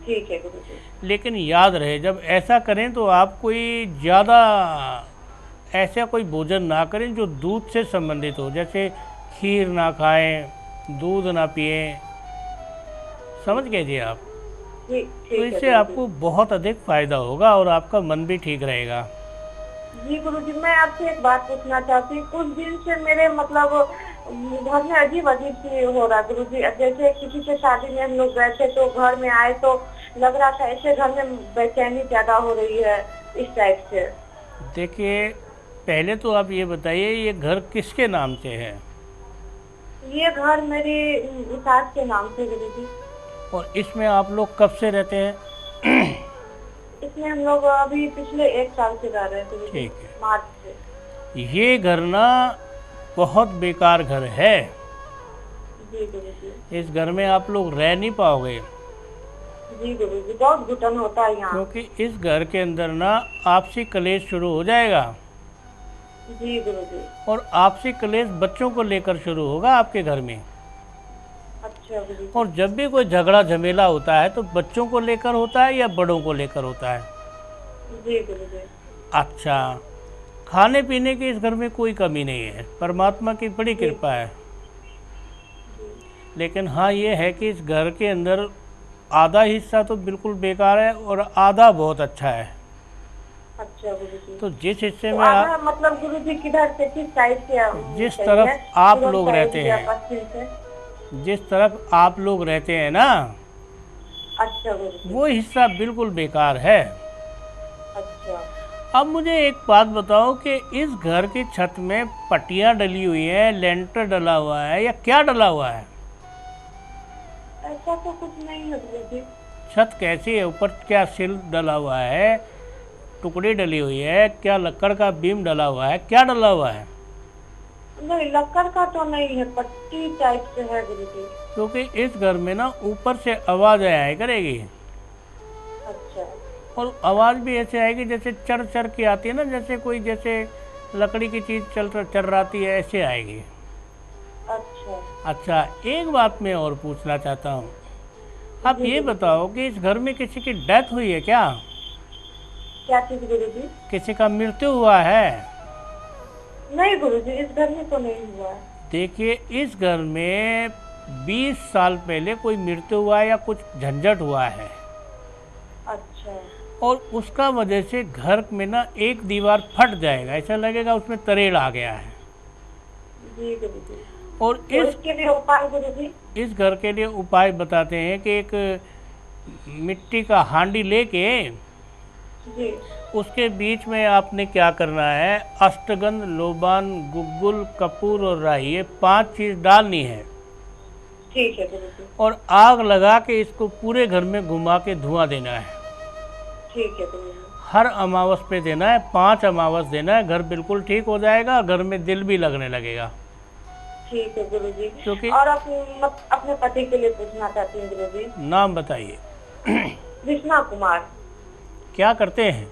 ठीक है गुरुजी। लेकिन याद रहे, जब ऐसा करें तो आप कोई ज़्यादा ऐसा कोई भोजन ना करें जो दूध से संबंधित हो, जैसे खीर ना खाएं, दूध ना पिएं, समझ गए जी आप? जी तो ठीक है इससे गुरुजी। आपको बहुत अधिक फायदा होगा और आपका मन भी ठीक रहेगा। जी गुरुजी, मैं आपसे एक बात पूछना चाहती हूँ। कुछ दिन से मेरे मतलब घर में अजीब अजीब सी हो रहा है गुरुजी। जैसे किसी के शादी में हम लोग गए थे तो घर में आए तो लग रहा था ऐसे घर में बेचैनी ज्यादा हो रही है, इस टाइप से। देखिए, पहले तो आप ये बताइए, ये घर किसके नाम से है? ये घर मेरी सास के नाम से गुरुजी। और इसमें आप लोग कब से रहते हैं? इसमें हम लोग अभी पिछले 1 साल से रह रहे हैं गुरुजी, ठीक है। मार्च से। ये घर ना बहुत बेकार घर है। जी गुरुजी। इस घर में आप लोग रह नहीं पाओगे, जी गुरुजी, बहुत घुटन होता है यहाँ। क्योंकि इस घर के अंदर ना आपसी कलेश शुरू हो जाएगा, जी गुरुजी। और आपसी कलेश बच्चों को लेकर शुरू होगा आपके घर में। अच्छा गुरुजी। और जब भी कोई झगड़ा झमेला होता है तो बच्चों को लेकर होता है या बड़ों को लेकर होता है? जी गुरुजी। अच्छा, खाने पीने की इस घर में कोई कमी नहीं है, परमात्मा की बड़ी कृपा है। लेकिन हाँ, ये है कि इस घर के अंदर आधा हिस्सा तो बिल्कुल बेकार है और आधा बहुत अच्छा है। अच्छा गुरुजी। तो जिस हिस्से तो में आधा आप, मतलब गुरुजी किधर से, किस साइड से? जिस सही तरफ है? आप पूरब लोग साइड रहते या हैं। पश्चिम से? जिस तरफ आप लोग रहते हैं ना, अच्छा गुरुजी। वो हिस्सा बिल्कुल बेकार है। अच्छा। अब मुझे एक बात बताओ कि इस घर की छत में पट्टियाँ डली हुई हैं, लेंटर डला हुआ है, या क्या डला हुआ है? ऐसा तो कुछ नहीं है गुरुजी। छत कैसी है? ऊपर क्या सिल डला हुआ है, टुकड़ी डली हुई है, क्या लकड़ का बीम डला हुआ है, क्या डला हुआ है? नहीं, लक्कड़ का तो नहीं है, पट्टी टाइप से है गुरुजी। क्योंकि इस घर में ना ऊपर से आवाज़ आया करेगी, अच्छा। और आवाज़ भी ऐसे आएगी जैसे चर चर की आती है ना, जैसे कोई जैसे लकड़ी की चीज़ चर्राती है, ऐसे आएगी। अच्छा। अच्छा, एक बात मैं और पूछना चाहता हूँ। आप ये बताओ कि इस घर में किसी की डेथ हुई है क्या? क्या चीज गुरुजी? किसी का मृत्यु हुआ है? नहीं गुरुजी, इस घर में तो नहीं हुआ है। देखिए, इस घर में 20 साल पहले कोई मृत्यु हुआ है या कुछ झंझट हुआ है, अच्छा और उसका वजह से घर में ना एक दीवार फट जाएगा, ऐसा लगेगा उसमें तरेड़ आ गया है। जी गुरुजी। और तो इसके लिए उपाय गुरुजी? इस घर के लिए उपाय बताते हैं कि एक मिट्टी का हांडी लेके जी उसके बीच में आपने क्या करना है, अष्टगंध, लोबान, गुग्गुल, कपूर और राई, ये 5 चीज़ डालनी है ठीक है गुरुजी। और आग लगा के इसको पूरे घर में घुमा के धुआं देना है। ठीक है गुरुजी। हर अमावस पे देना है, 5 अमावस देना है, घर बिल्कुल ठीक हो जाएगा, घर में दिल भी लगने लगेगा। ठीक है गुरुजी। क्योंकि और अपने पति के लिए पूछना चाहती हूँ गुरुजी। नाम बताइए। कृष्णा कुमार। क्या करते हैं?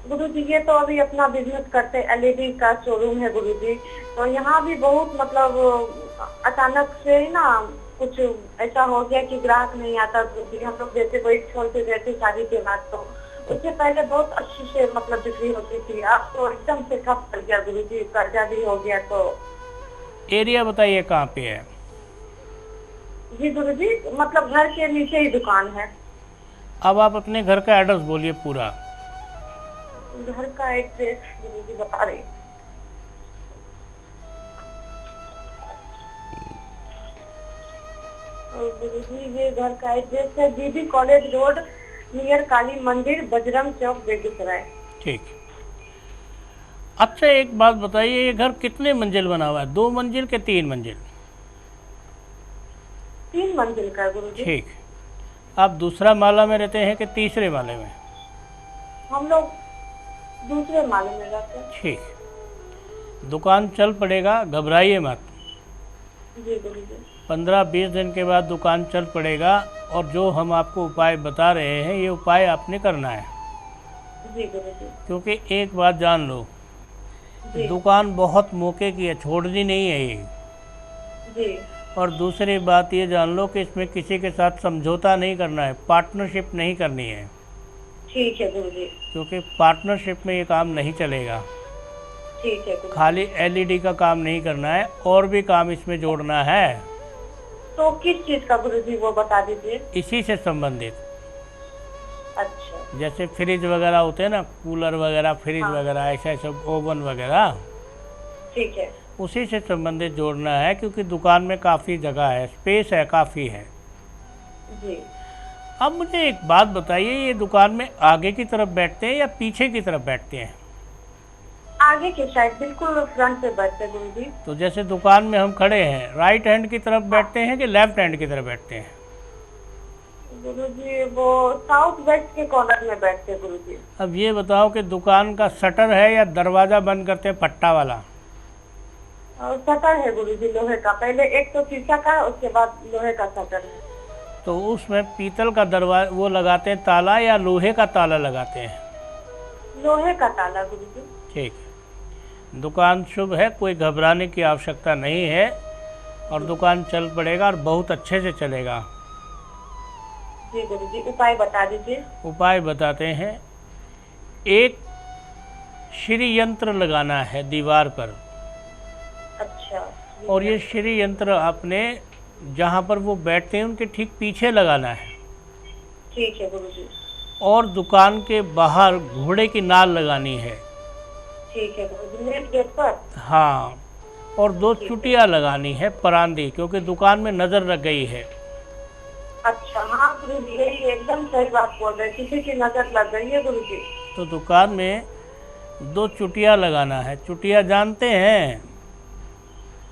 गुरुजी ये तो अभी अपना बिजनेस करते, एलईडी का शोरूम है गुरुजी। तो यहाँ भी बहुत मतलब अचानक से ही ना कुछ ऐसा हो गया कि ग्राहक नहीं आता गुरुजी। हम लोग जैसे वही छोड़ते रहते शादी के बाद, तो उससे पहले बहुत अच्छी से मतलब बिक्री होती थी, अब तो एकदम से ठप कर गया गुरुजी, कर्जा भी हो गया। तो एरिया बताइए कहाँ पे है? जी गुरुजी, मतलब घर के नीचे ही दुकान है। अब आप अपने घर का एड्रेस बोलिए पूरा। घर का एड्रेस गुरुजी बता रही। गुरुजी ये घर का एड्रेस है बीबी कॉलेज रोड, नियर काली मंदिर, बजरंग चौक, बेगूसराय। ठीक। अच्छा, एक बात बताइए, ये घर कितने मंजिल बना हुआ है? 2 मंजिल के 3 मंजिल? 3 मंजिल का गुरुजी। ठीक। आप दूसरा माला में रहते हैं कि तीसरे माले में? हम लोग दूसरे माले में रहते हैं। ठीक। दुकान चल पड़ेगा, घबराइए मत। जी गुरुजी। 15-20 दिन के बाद दुकान चल पड़ेगा, और जो हम आपको उपाय बता रहे हैं ये उपाय आपने करना है। जी गुरुजी। क्योंकि एक बात जान लो, दुकान बहुत मौके की है, छोड़नी नहीं है ये। जी। और दूसरी बात ये जान लो कि इसमें किसी के साथ समझौता नहीं करना है, पार्टनरशिप नहीं करनी है। ठीक है गुरुजी। क्योंकि पार्टनरशिप में ये काम नहीं चलेगा। ठीक है गुरुजी। खाली एलईडी का काम नहीं करना है, और भी काम इसमें जोड़ना है। तो किस चीज का गुरुजी वो बता दीजिए। इसी से संबंधित, अच्छा। जैसे फ्रिज वगैरह होते हैं ना, कूलर वगैरह, फ्रिज वगैरह, ऐसा सब, ओवन वगैरह, ठीक है। उसी से संबंधित जोड़ना है। क्योंकि दुकान में काफ़ी जगह है, स्पेस है, काफ़ी है। जी। अब मुझे एक बात बताइए, ये दुकान में आगे की तरफ बैठते हैं या पीछे की तरफ बैठते हैं? आगे के साइड, बिल्कुल फ्रंट पे बैठते हैं गुरुजी। तो जैसे दुकान में हम खड़े हैं, राइट हैंड की तरफ बैठते हैं कि लेफ्ट हैंड की तरफ बैठते हैं? गुरुजी वो साउथ वेस्ट के कॉर्नर में बैठते हैं गुरुजी। अब ये बताओ कि दुकान का शटर है या दरवाज़ा बंद करते हैं पट्टा वाला? शटर है गुरुजी, लोहे का। पहले एक तो शीशा का, उसके बाद लोहे का शटर है। तो उसमें पीतल का दरवाजा वो लगाते हैं ताला, या लोहे का ताला लगाते हैं? लोहे का ताला गुरुजी। ठीक है। दुकान शुभ है, कोई घबराने की आवश्यकता नहीं है, और दुकान चल पड़ेगा और बहुत अच्छे से चलेगा। जी गुरुजी, उपाय बता दीजिए। उपाय बताते हैं। एक श्री यंत्र लगाना है दीवार पर, अच्छा। और ये श्री यंत्र आपने जहाँ पर वो बैठते हैं उनके ठीक पीछे लगाना है। ठीक है गुरुजी। और दुकान के बाहर घोड़े की नाल लगानी है। ठीक है गुरुजी। मेन गेट पर? हाँ। और 2 चुटिया लगानी है, परांदी, क्योंकि दुकान में नज़र लग गई है। अच्छा। हाँ गुरुजी, यही एकदम सही बात बोल रहे हैं, किसी की नजर लग गई है गुरुजी। तो दुकान में 2 चुटिया लगाना है। चुटिया जानते हैं?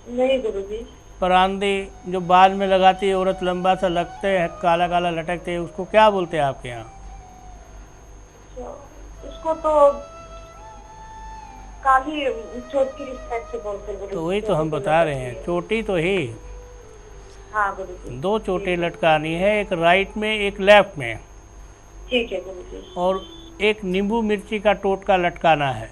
नहीं गुरुजी। परांदी जो बाल में लगाती है औरत, लंबा सा लगते हैं, काला काला लटकते हैं, उसको क्या बोलते हैं आपके यहाँ? उसको तो काली चोटी टाइप से बोलते हैं गुरुजी। तो वही तो हम बता रहे हैं, चोटी तो ही। हाँ गुरुजी। 2 चोटी लटकानी है, एक राइट में एक लेफ्ट में। ठीक है गुरुजी। और एक नींबू मिर्ची का टोटका लटकाना है।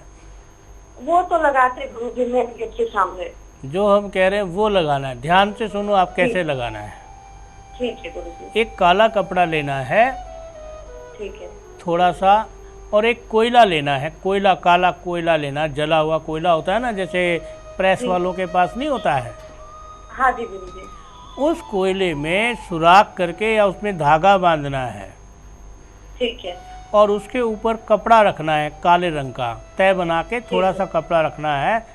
वो तो लगाते हैं गुरुजी मेन गेट के सामने। जो हम कह रहे हैं वो लगाना है। ध्यान से सुनो आप कैसे लगाना है। ठीक है गुरुजी। एक काला कपड़ा लेना है ठीक है। थोड़ा सा, और एक कोयला लेना है। कोयला, काला कोयला लेना, जला हुआ कोयला होता है ना, जैसे प्रेस वालों के पास नहीं होता है, हाँ जी गुरुजी। उस कोयले में सुराख करके या उसमें धागा बांधना है ठीक है। और उसके ऊपर कपड़ा रखना है काले रंग का, तय बना के थोड़ा सा कपड़ा रखना है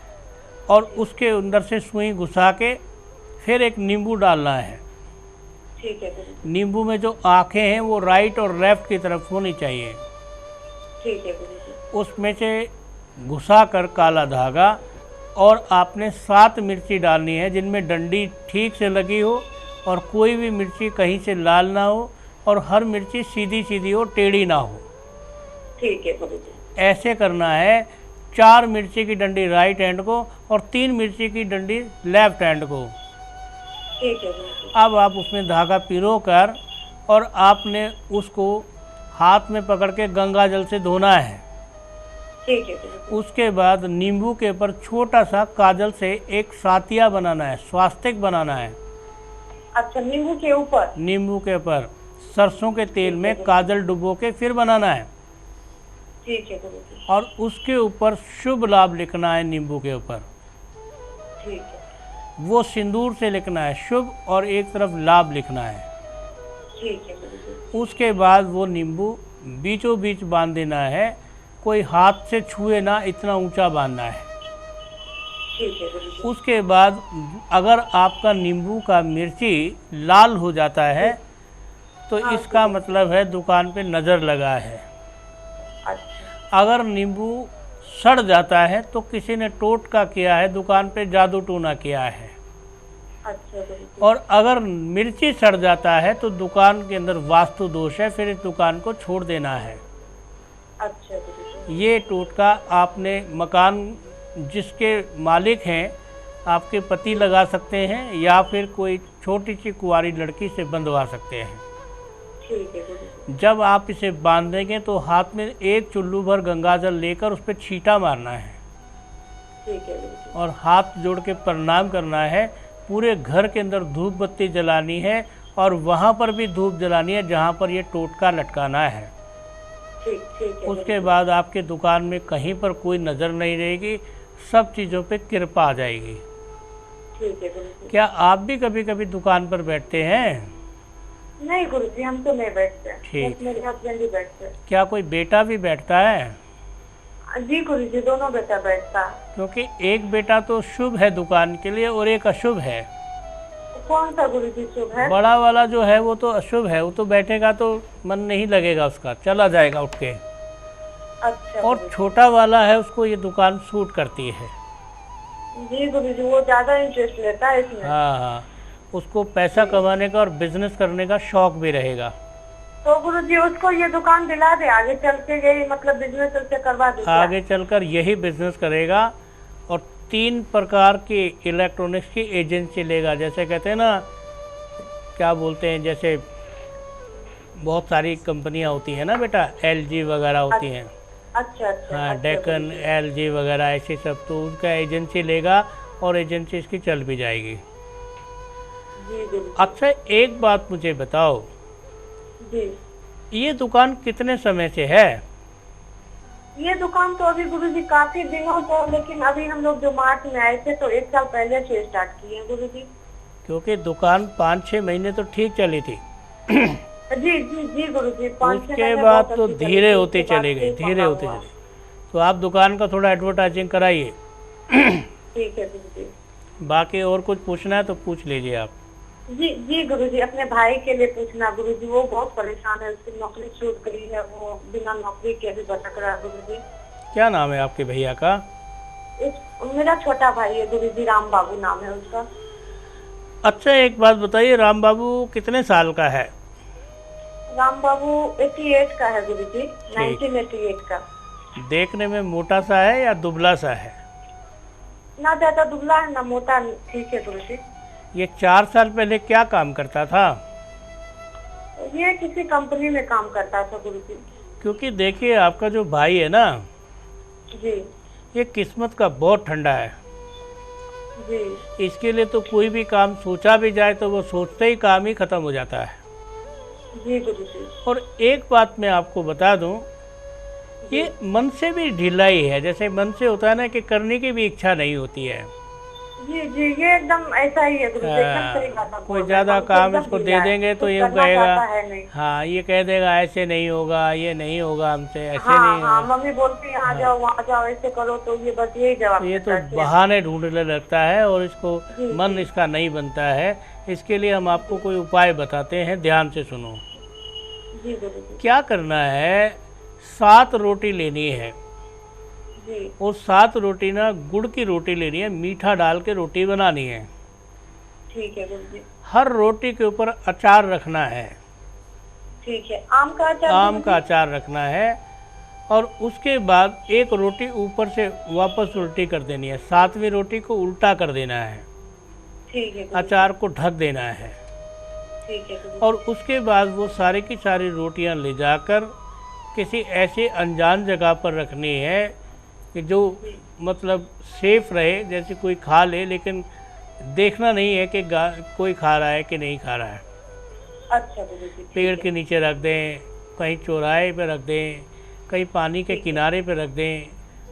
और उसके अंदर से सुई घुसा के फिर एक नींबू डालना है। ठीक है गुरुजी। नींबू में जो आँखें हैं वो राइट और लेफ्ट की तरफ होनी चाहिए। ठीक है गुरुजी। उसमें से घुसा कर काला धागा और आपने 7 मिर्ची डालनी है जिनमें डंडी ठीक से लगी हो और कोई भी मिर्ची कहीं से लाल ना हो और हर मिर्ची सीधी सीधी हो, टेढ़ी ना हो। ठीक है गुरुजी। ऐसे करना है। 4 मिर्ची की डंडी राइट हैंड को और 3 मिर्ची की डंडी लेफ्ट हैंड को। ठीक है गुरुजी। अब आप उसमें धागा पिरो कर और आपने उसको हाथ में पकड़ के गंगा जल से धोना है। ठीक है गुरुजी। उसके बाद नींबू के ऊपर छोटा सा काजल से एक सातिया बनाना है, स्वास्तिक बनाना है। अच्छा, नींबू के ऊपर? नींबू के ऊपर सरसों के तेल में काजल डुबो के फिर बनाना है। ठीक है गुरुजी। और उसके ऊपर शुभ लाभ लिखना है नींबू के ऊपर। ठीक है। वो सिंदूर से लिखना है शुभ और एक तरफ लाभ लिखना है। ठीक है गुरुजी। उसके बाद वो नींबू बीचों बीच बांध देना है, कोई हाथ से छुए ना, इतना ऊंचा बांधना है। ठीक है गुरुजी। उसके बाद अगर आपका नींबू का मिर्ची लाल हो जाता है तो इसका मतलब है दुकान पे नज़र लगा है। अच्छा। अगर नींबू सड़ जाता है तो किसी ने टोटका किया है, दुकान पे जादू टूना किया है। अच्छा गुरुजी। और अगर मिर्ची सड़ जाता है तो दुकान के अंदर वास्तु दोष है, फिर इस दुकान को छोड़ देना है। अच्छा गुरुजी। ये टोटका आपने मकान जिसके मालिक हैं आपके पति लगा सकते हैं या फिर कोई छोटी सी कुंवारी लड़की से बंधवा सकते हैं। ठीक है गुरुजी। जब आप इसे बांधेंगे तो हाथ में एक चुल्लू भर गंगाजल लेकर उस पर छींटा मारना है ठीक है गुरुजी। और हाथ जोड़ के प्रणाम करना है। पूरे घर के अंदर धूप बत्ती जलानी है और वहाँ पर भी धूप जलानी है जहाँ पर ये टोटका लटकाना है। ठीक है उसके बाद आपके दुकान में कहीं पर कोई नज़र नहीं रहेगी, सब चीज़ों पे कृपा आ जाएगी। ठीक है गुरुजी। क्या आप भी कभी कभी दुकान पर बैठते हैं? नहीं गुरुजी, हम तो नहीं बैठते। ठीक। बस मेरे हस्बैंड ही बैठते हैं। क्या कोई बेटा भी बैठता है? जी गुरुजी, दोनों बेटा बैठता। क्योंकि एक बेटा तो शुभ है दुकान के लिए और एक अशुभ है। कौन सा गुरुजी शुभ है? बड़ा वाला जो है वो तो अशुभ है, वो तो बैठेगा तो मन नहीं लगेगा उसका, चला जाएगा उठ के। अच्छा और गुरुजी। छोटा वाला है उसको ये दुकान सूट करती है। जी गुरुजी, वो ज्यादा इंटरेस्ट लेता है इसमें। हाँ हाँ, उसको पैसा कमाने का और बिजनेस करने का शौक भी रहेगा। तो गुरुजी उसको ये दुकान दिला दे, आगे चल के यही मतलब बिजनेस उससे करवा दे। आगे चलकर यही बिजनेस करेगा और 3 प्रकार की इलेक्ट्रॉनिक्स की एजेंसी लेगा। जैसे कहते हैं ना, क्या बोलते हैं, जैसे बहुत सारी कंपनियां होती हैं ना बेटा, LG वगैरह होती हैं। अच्छा अच्छा। हाँ, अच्छा डेकन, गुरुजी। LG वगैरह ऐसी सब, तो उनका एजेंसी लेगा और एजेंसी इसकी चल भी जाएगी। जी गुरुजी। अच्छा, एक बात मुझे बताओ, जी, ये दुकान कितने समय से है? ये दुकान तो अभी गुरुजी काफी दिनों से, लेकिन अभी हम लोग जो मार्च में आए थे तो 1 साल पहले से स्टार्ट किए हैं गुरुजी। क्योंकि दुकान 5-6 महीने तो ठीक चली थी। जी जी जी गुरुजी, 5-6 उसके महीने बाद बहुत तो अच्छी चली धीरे थी, होती उसके बाद चली गई, फिर धीरे कमा होती हुआ। चली। तो आप दुकान का थोड़ा एडवर्टाइजिंग कराइए। ठीक है गुरुजी। बाकी और कुछ पूछना है तो पूछ लीजिए आप। जी जी गुरुजी, अपने भाई के लिए पूछना गुरुजी, वो बहुत परेशान है, उसकी नौकरी छूट गई है, वो बिना नौकरी के भी भटक रहा है गुरुजी। क्या नाम है आपके भैया का? मेरा छोटा भाई है गुरुजी, राम बाबू नाम है उसका। अच्छा, एक बात बताइए, राम बाबू कितने साल का है? राम बाबू 88 का है गुरुजी, 1988 का। देखने में मोटा सा है या दुबला सा है? ना ज्यादा दुबला है ना मोटा, ठीक है गुरुजी। ये 4 साल पहले क्या काम करता था? ये किसी कंपनी में काम करता था गुरुजी। क्योंकि देखिए, आपका जो भाई है ना, जी ये किस्मत का बहुत ठंडा है। जी इसके लिए तो कोई भी काम सोचा भी जाए तो वो सोचते ही काम ही खत्म हो जाता है। जी गुरुजी। और एक बात मैं आपको बता दूं, ये मन से भी ढिलाई है। जैसे मन से होता है ना कि करने की भी इच्छा नहीं होती है। जी जी, ये एकदम ऐसा ही है गुरु जी, एकदम सही बात आप कोई बोल रहे हैं। ज़्यादा हमको काम एकदम इसको मिल दे रहा है, देंगे तो कुछ ये करना कहेगा, चाहता है नहीं। हाँ ये कह देगा ऐसे नहीं होगा, ये नहीं होगा हमसे, ऐसे हाँ नहीं हाँ, होगा। मम्मी बोलती है आ जाओ वहाँ जाओ ऐसे करो, तो ये बस यही जवाब ये तो देता है कि बहाने ढूंढने लगता है और इसको जी, मन इसका नहीं बनता है। इसके लिए हम आपको कोई उपाय बताते हैं, ध्यान से सुनो। जी गुरु जी। क्या करना है, 7 रोटी लेनी है जी और 7 रोटी ना गुड़ की रोटी लेनी है, मीठा डाल के रोटी बनानी है। ठीक है गुरु जी। हर रोटी के ऊपर अचार रखना है, ठीक है, आम का अचार आम गुरु का जी? अचार रखना है। और उसके बाद एक रोटी ऊपर से वापस उल्टी कर देनी है, 7वीं रोटी को उल्टा कर देना है, ठीक है गुरु जी, अचार को ढक देना है। ठीक है गुरु जी। और उसके बाद वो सारी की सारी रोटियां ले जाकर किसी ऐसे अनजान जगह पर रखनी है कि जो मतलब सेफ रहे, जैसे कोई खा ले लेकिन देखना नहीं है कि कोई खा रहा है कि नहीं खा रहा है। अच्छा गुरु जी, ठीक पेड़ है। के नीचे रख दें, कहीं चौराहे पे रख दें, कहीं पानी के किनारे पे रख दें।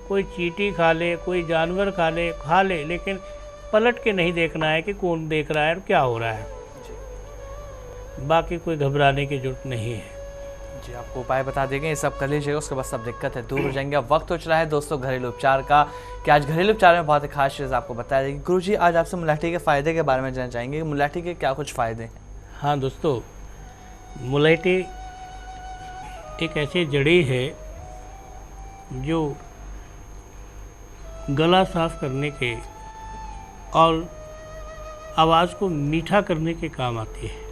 कोई चींटी खा ले, कोई जानवर खा ले लेकिन पलट के नहीं देखना है कि कौन देख रहा है और क्या हो रहा है। बाकी कोई घबराने की जरूरत नहीं है। जी, आपको उपाय बता देंगे, ये सब कर लीजिएगा, उसके बाद सब दिक्कत है दूर हो जाएंगे। अब वक्त हो चला है दोस्तों घरेलू उपचार का, कि आज घरेलू उपचार में बहुत ही खास चीज़ आपको बताया जाएगी। गुरुजी, आज आपसे मुलैठी के फ़ायदे के बारे में जानना चाहेंगे कि मुलैठी के क्या कुछ फ़ायदे हैं। हाँ दोस्तों, मुलैठी एक ऐसी जड़ी है जो गला साफ करने के और आवाज़ को मीठा करने के काम आती है।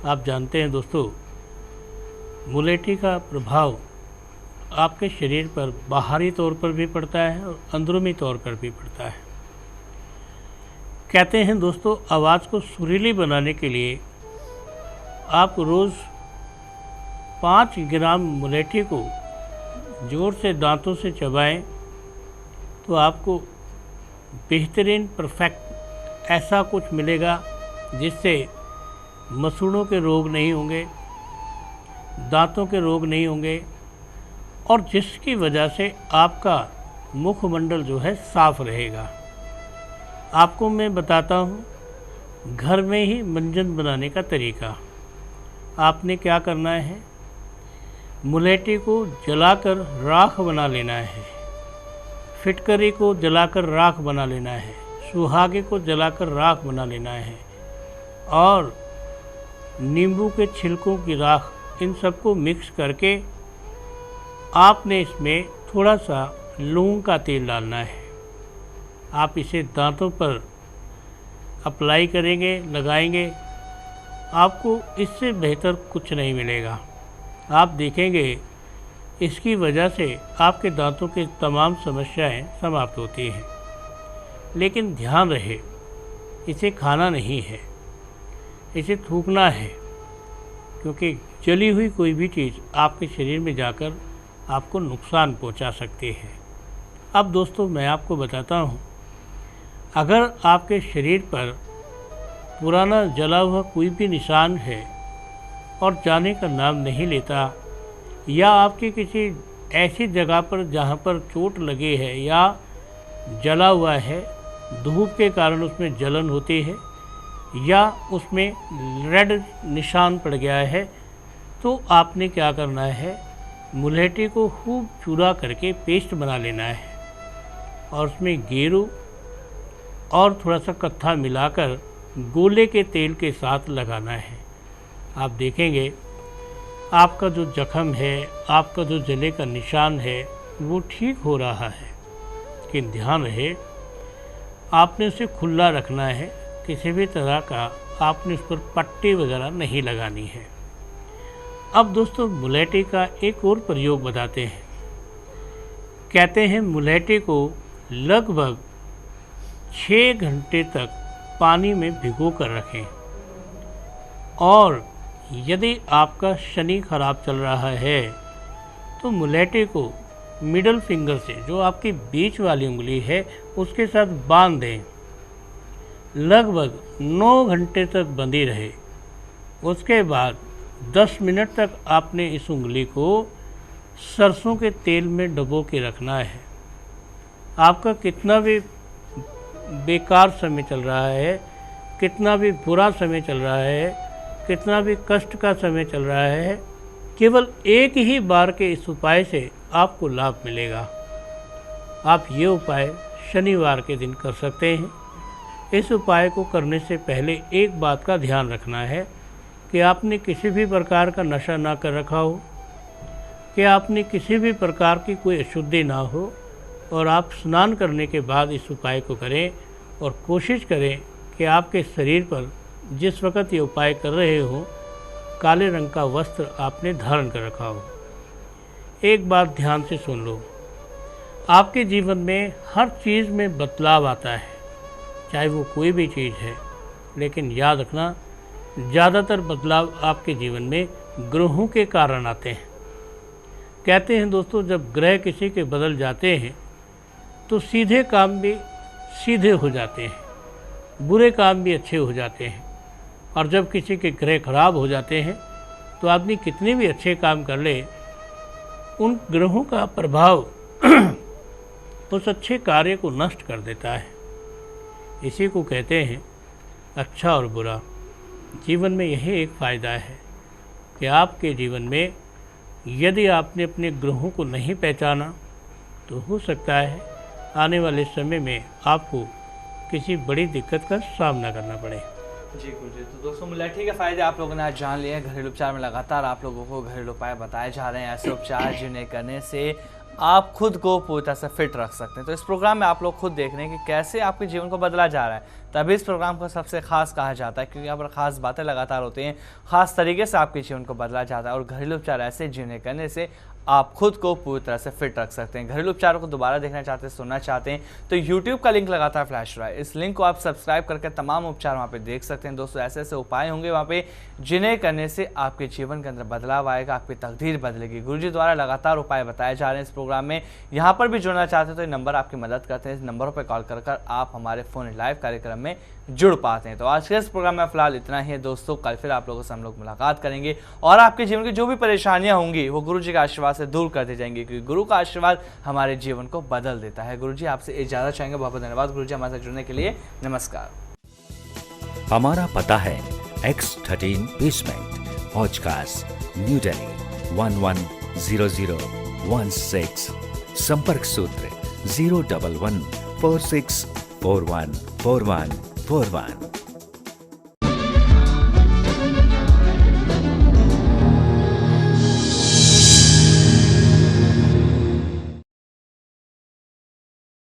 आप जानते हैं दोस्तों, मुलैठी का प्रभाव आपके शरीर पर बाहरी तौर पर भी पड़ता है और अंदरूनी तौर पर भी पड़ता है। कहते हैं दोस्तों, आवाज़ को सुरीली बनाने के लिए आप रोज़ 5 ग्राम मुलैठी को जोर से दांतों से चबाएं तो आपको बेहतरीन परफेक्ट ऐसा कुछ मिलेगा जिससे मसूड़ों के रोग नहीं होंगे, दांतों के रोग नहीं होंगे और जिसकी वजह से आपका मुखमंडल जो है साफ रहेगा। आपको मैं बताता हूँ घर में ही मंजन बनाने का तरीका। आपने क्या करना है, मुलैठी को जलाकर राख बना लेना है, फिटकरी को जलाकर राख बना लेना है, सुहागे को जलाकर राख बना लेना है और नींबू के छिलकों की राख, इन सबको मिक्स करके आपने इसमें थोड़ा सा लौंग का तेल डालना है। आप इसे दांतों पर अप्लाई करेंगे, लगाएंगे, आपको इससे बेहतर कुछ नहीं मिलेगा। आप देखेंगे इसकी वजह से आपके दांतों की तमाम समस्याएं समाप्त होती हैं। लेकिन ध्यान रहे, इसे खाना नहीं है, इसे थूकना है, क्योंकि जली हुई कोई भी चीज़ आपके शरीर में जाकर आपको नुकसान पहुंचा सकती है। अब दोस्तों मैं आपको बताता हूं, अगर आपके शरीर पर पुराना जला हुआ कोई भी निशान है और जाने का नाम नहीं लेता, या आपकी किसी ऐसी जगह पर जहां पर चोट लगी है या जला हुआ है, धूप के कारण उसमें जलन होती है या उसमें रेड निशान पड़ गया है, तो आपने क्या करना है, मुलैठी को खूब चूरा करके पेस्ट बना लेना है और उसमें गेरू और थोड़ा सा कत्था मिलाकर गोले के तेल के साथ लगाना है। आप देखेंगे आपका जो जख्म है, आपका जो जले का निशान है वो ठीक हो रहा है। लेकिन ध्यान रहे, आपने उसे खुला रखना है, किसी भी तरह का आपने उस पर पट्टी वगैरह नहीं लगानी है। अब दोस्तों मुलैठी का एक और प्रयोग बताते हैं। कहते हैं मुलैठी को लगभग 6 घंटे तक पानी में भिगो कर रखें और यदि आपका शनि खराब चल रहा है तो मुलैठी को मिडल फिंगर से, जो आपकी बीच वाली उंगली है, उसके साथ बांध दें, लगभग 9 घंटे तक बंधी रहे। उसके बाद 10 मिनट तक आपने इस उंगली को सरसों के तेल में डुबो के रखना है। आपका कितना भी बेकार समय चल रहा है, कितना भी बुरा समय चल रहा है, कितना भी कष्ट का समय चल रहा है, केवल एक ही बार के इस उपाय से आपको लाभ मिलेगा। आप ये उपाय शनिवार के दिन कर सकते हैं। इस उपाय को करने से पहले एक बात का ध्यान रखना है कि आपने किसी भी प्रकार का नशा ना कर रखा हो, कि आपने किसी भी प्रकार की कोई अशुद्धि ना हो, और आप स्नान करने के बाद इस उपाय को करें और कोशिश करें कि आपके शरीर पर जिस वक़्त ये उपाय कर रहे हो काले रंग का वस्त्र आपने धारण कर रखा हो। एक बात ध्यान से सुन लो, आपके जीवन में हर चीज़ में बदलाव आता है, चाहे वो कोई भी चीज़ है, लेकिन याद रखना ज़्यादातर बदलाव आपके जीवन में ग्रहों के कारण आते हैं। कहते हैं दोस्तों, जब ग्रह किसी के बदल जाते हैं तो सीधे काम भी सीधे हो जाते हैं, बुरे काम भी अच्छे हो जाते हैं, और जब किसी के ग्रह खराब हो जाते हैं तो आदमी कितने भी अच्छे काम कर ले, उन ग्रहों का प्रभाव उस अच्छे कार्य को नष्ट कर देता है। इसी को कहते हैं अच्छा और बुरा। जीवन में यही एक फ़ायदा है कि आपके जीवन में यदि आपने अपने ग्रहों को नहीं पहचाना तो हो सकता है आने वाले समय में आपको किसी बड़ी दिक्कत का सामना करना पड़े। जी गुरुजी, तो दोस्तों मुलेठी के फायदे आप लोगों ने आज जान लिए हैं। घरेलू उपचार में लगातार आप लोगों को घरेलू उपाय बताए जा रहे हैं, ऐसे उपचार जिन्हें करने से आप खुद को पूरी तरह से फिट रख सकते हैं। तो इस प्रोग्राम में आप लोग खुद देख रहे हैं कि कैसे आपके जीवन को बदला जा रहा है, तभी इस प्रोग्राम को सबसे खास कहा जाता है, क्योंकि यहाँ पर खास बातें लगातार होती हैं, खास तरीके से आपके जीवन को बदला जाता है, और घरेलू उपचार ऐसे जिन्हें करने से आप खुद को पूरी तरह से फिट रख सकते हैं। घरेलू उपचारों को दोबारा देखना चाहते हैं, सुनना चाहते हैं, तो यूट्यूब का लिंक लगातार फ्लैश रहा है, इस लिंक को आप सब्सक्राइब करके तमाम उपचार वहाँ पे देख सकते हैं। दोस्तों ऐसे ऐसे उपाय होंगे वहाँ पे जिन्हें करने से आपके जीवन के अंदर बदलाव आएगा, आपकी तकदीर बदलेगी। गुरुजी द्वारा लगातार उपाय बताए जा रहे हैं इस प्रोग्राम में। यहाँ पर भी जुड़ना चाहते हैं तो ये नंबर आपकी मदद करते हैं, इस नंबरों पर कॉल कर आप हमारे फोन लाइव कार्यक्रम में जुड़ पाते हैं। तो आज के इस प्रोग्राम में फिलहाल इतना ही है दोस्तों, कल फिर आप लोगों से हम लोग मुलाकात करेंगे और आपके जीवन की जो भी परेशानियां होंगी वो गुरु जी के आशीर्वाद से दूर कर दी जाएंगी, क्योंकि गुरु का आशीर्वाद हमारे जीवन को बदल देता है। गुरु जी आपसे इजाजत चाहेंगे, बहुत बहुत धन्यवाद गुरु जी हमारे साथ जुड़ने के लिए, नमस्कार। हमारा पता है X13 basement, Hauz Khas, new Delhi 110016। संपर्क सूत्र 0114641414141।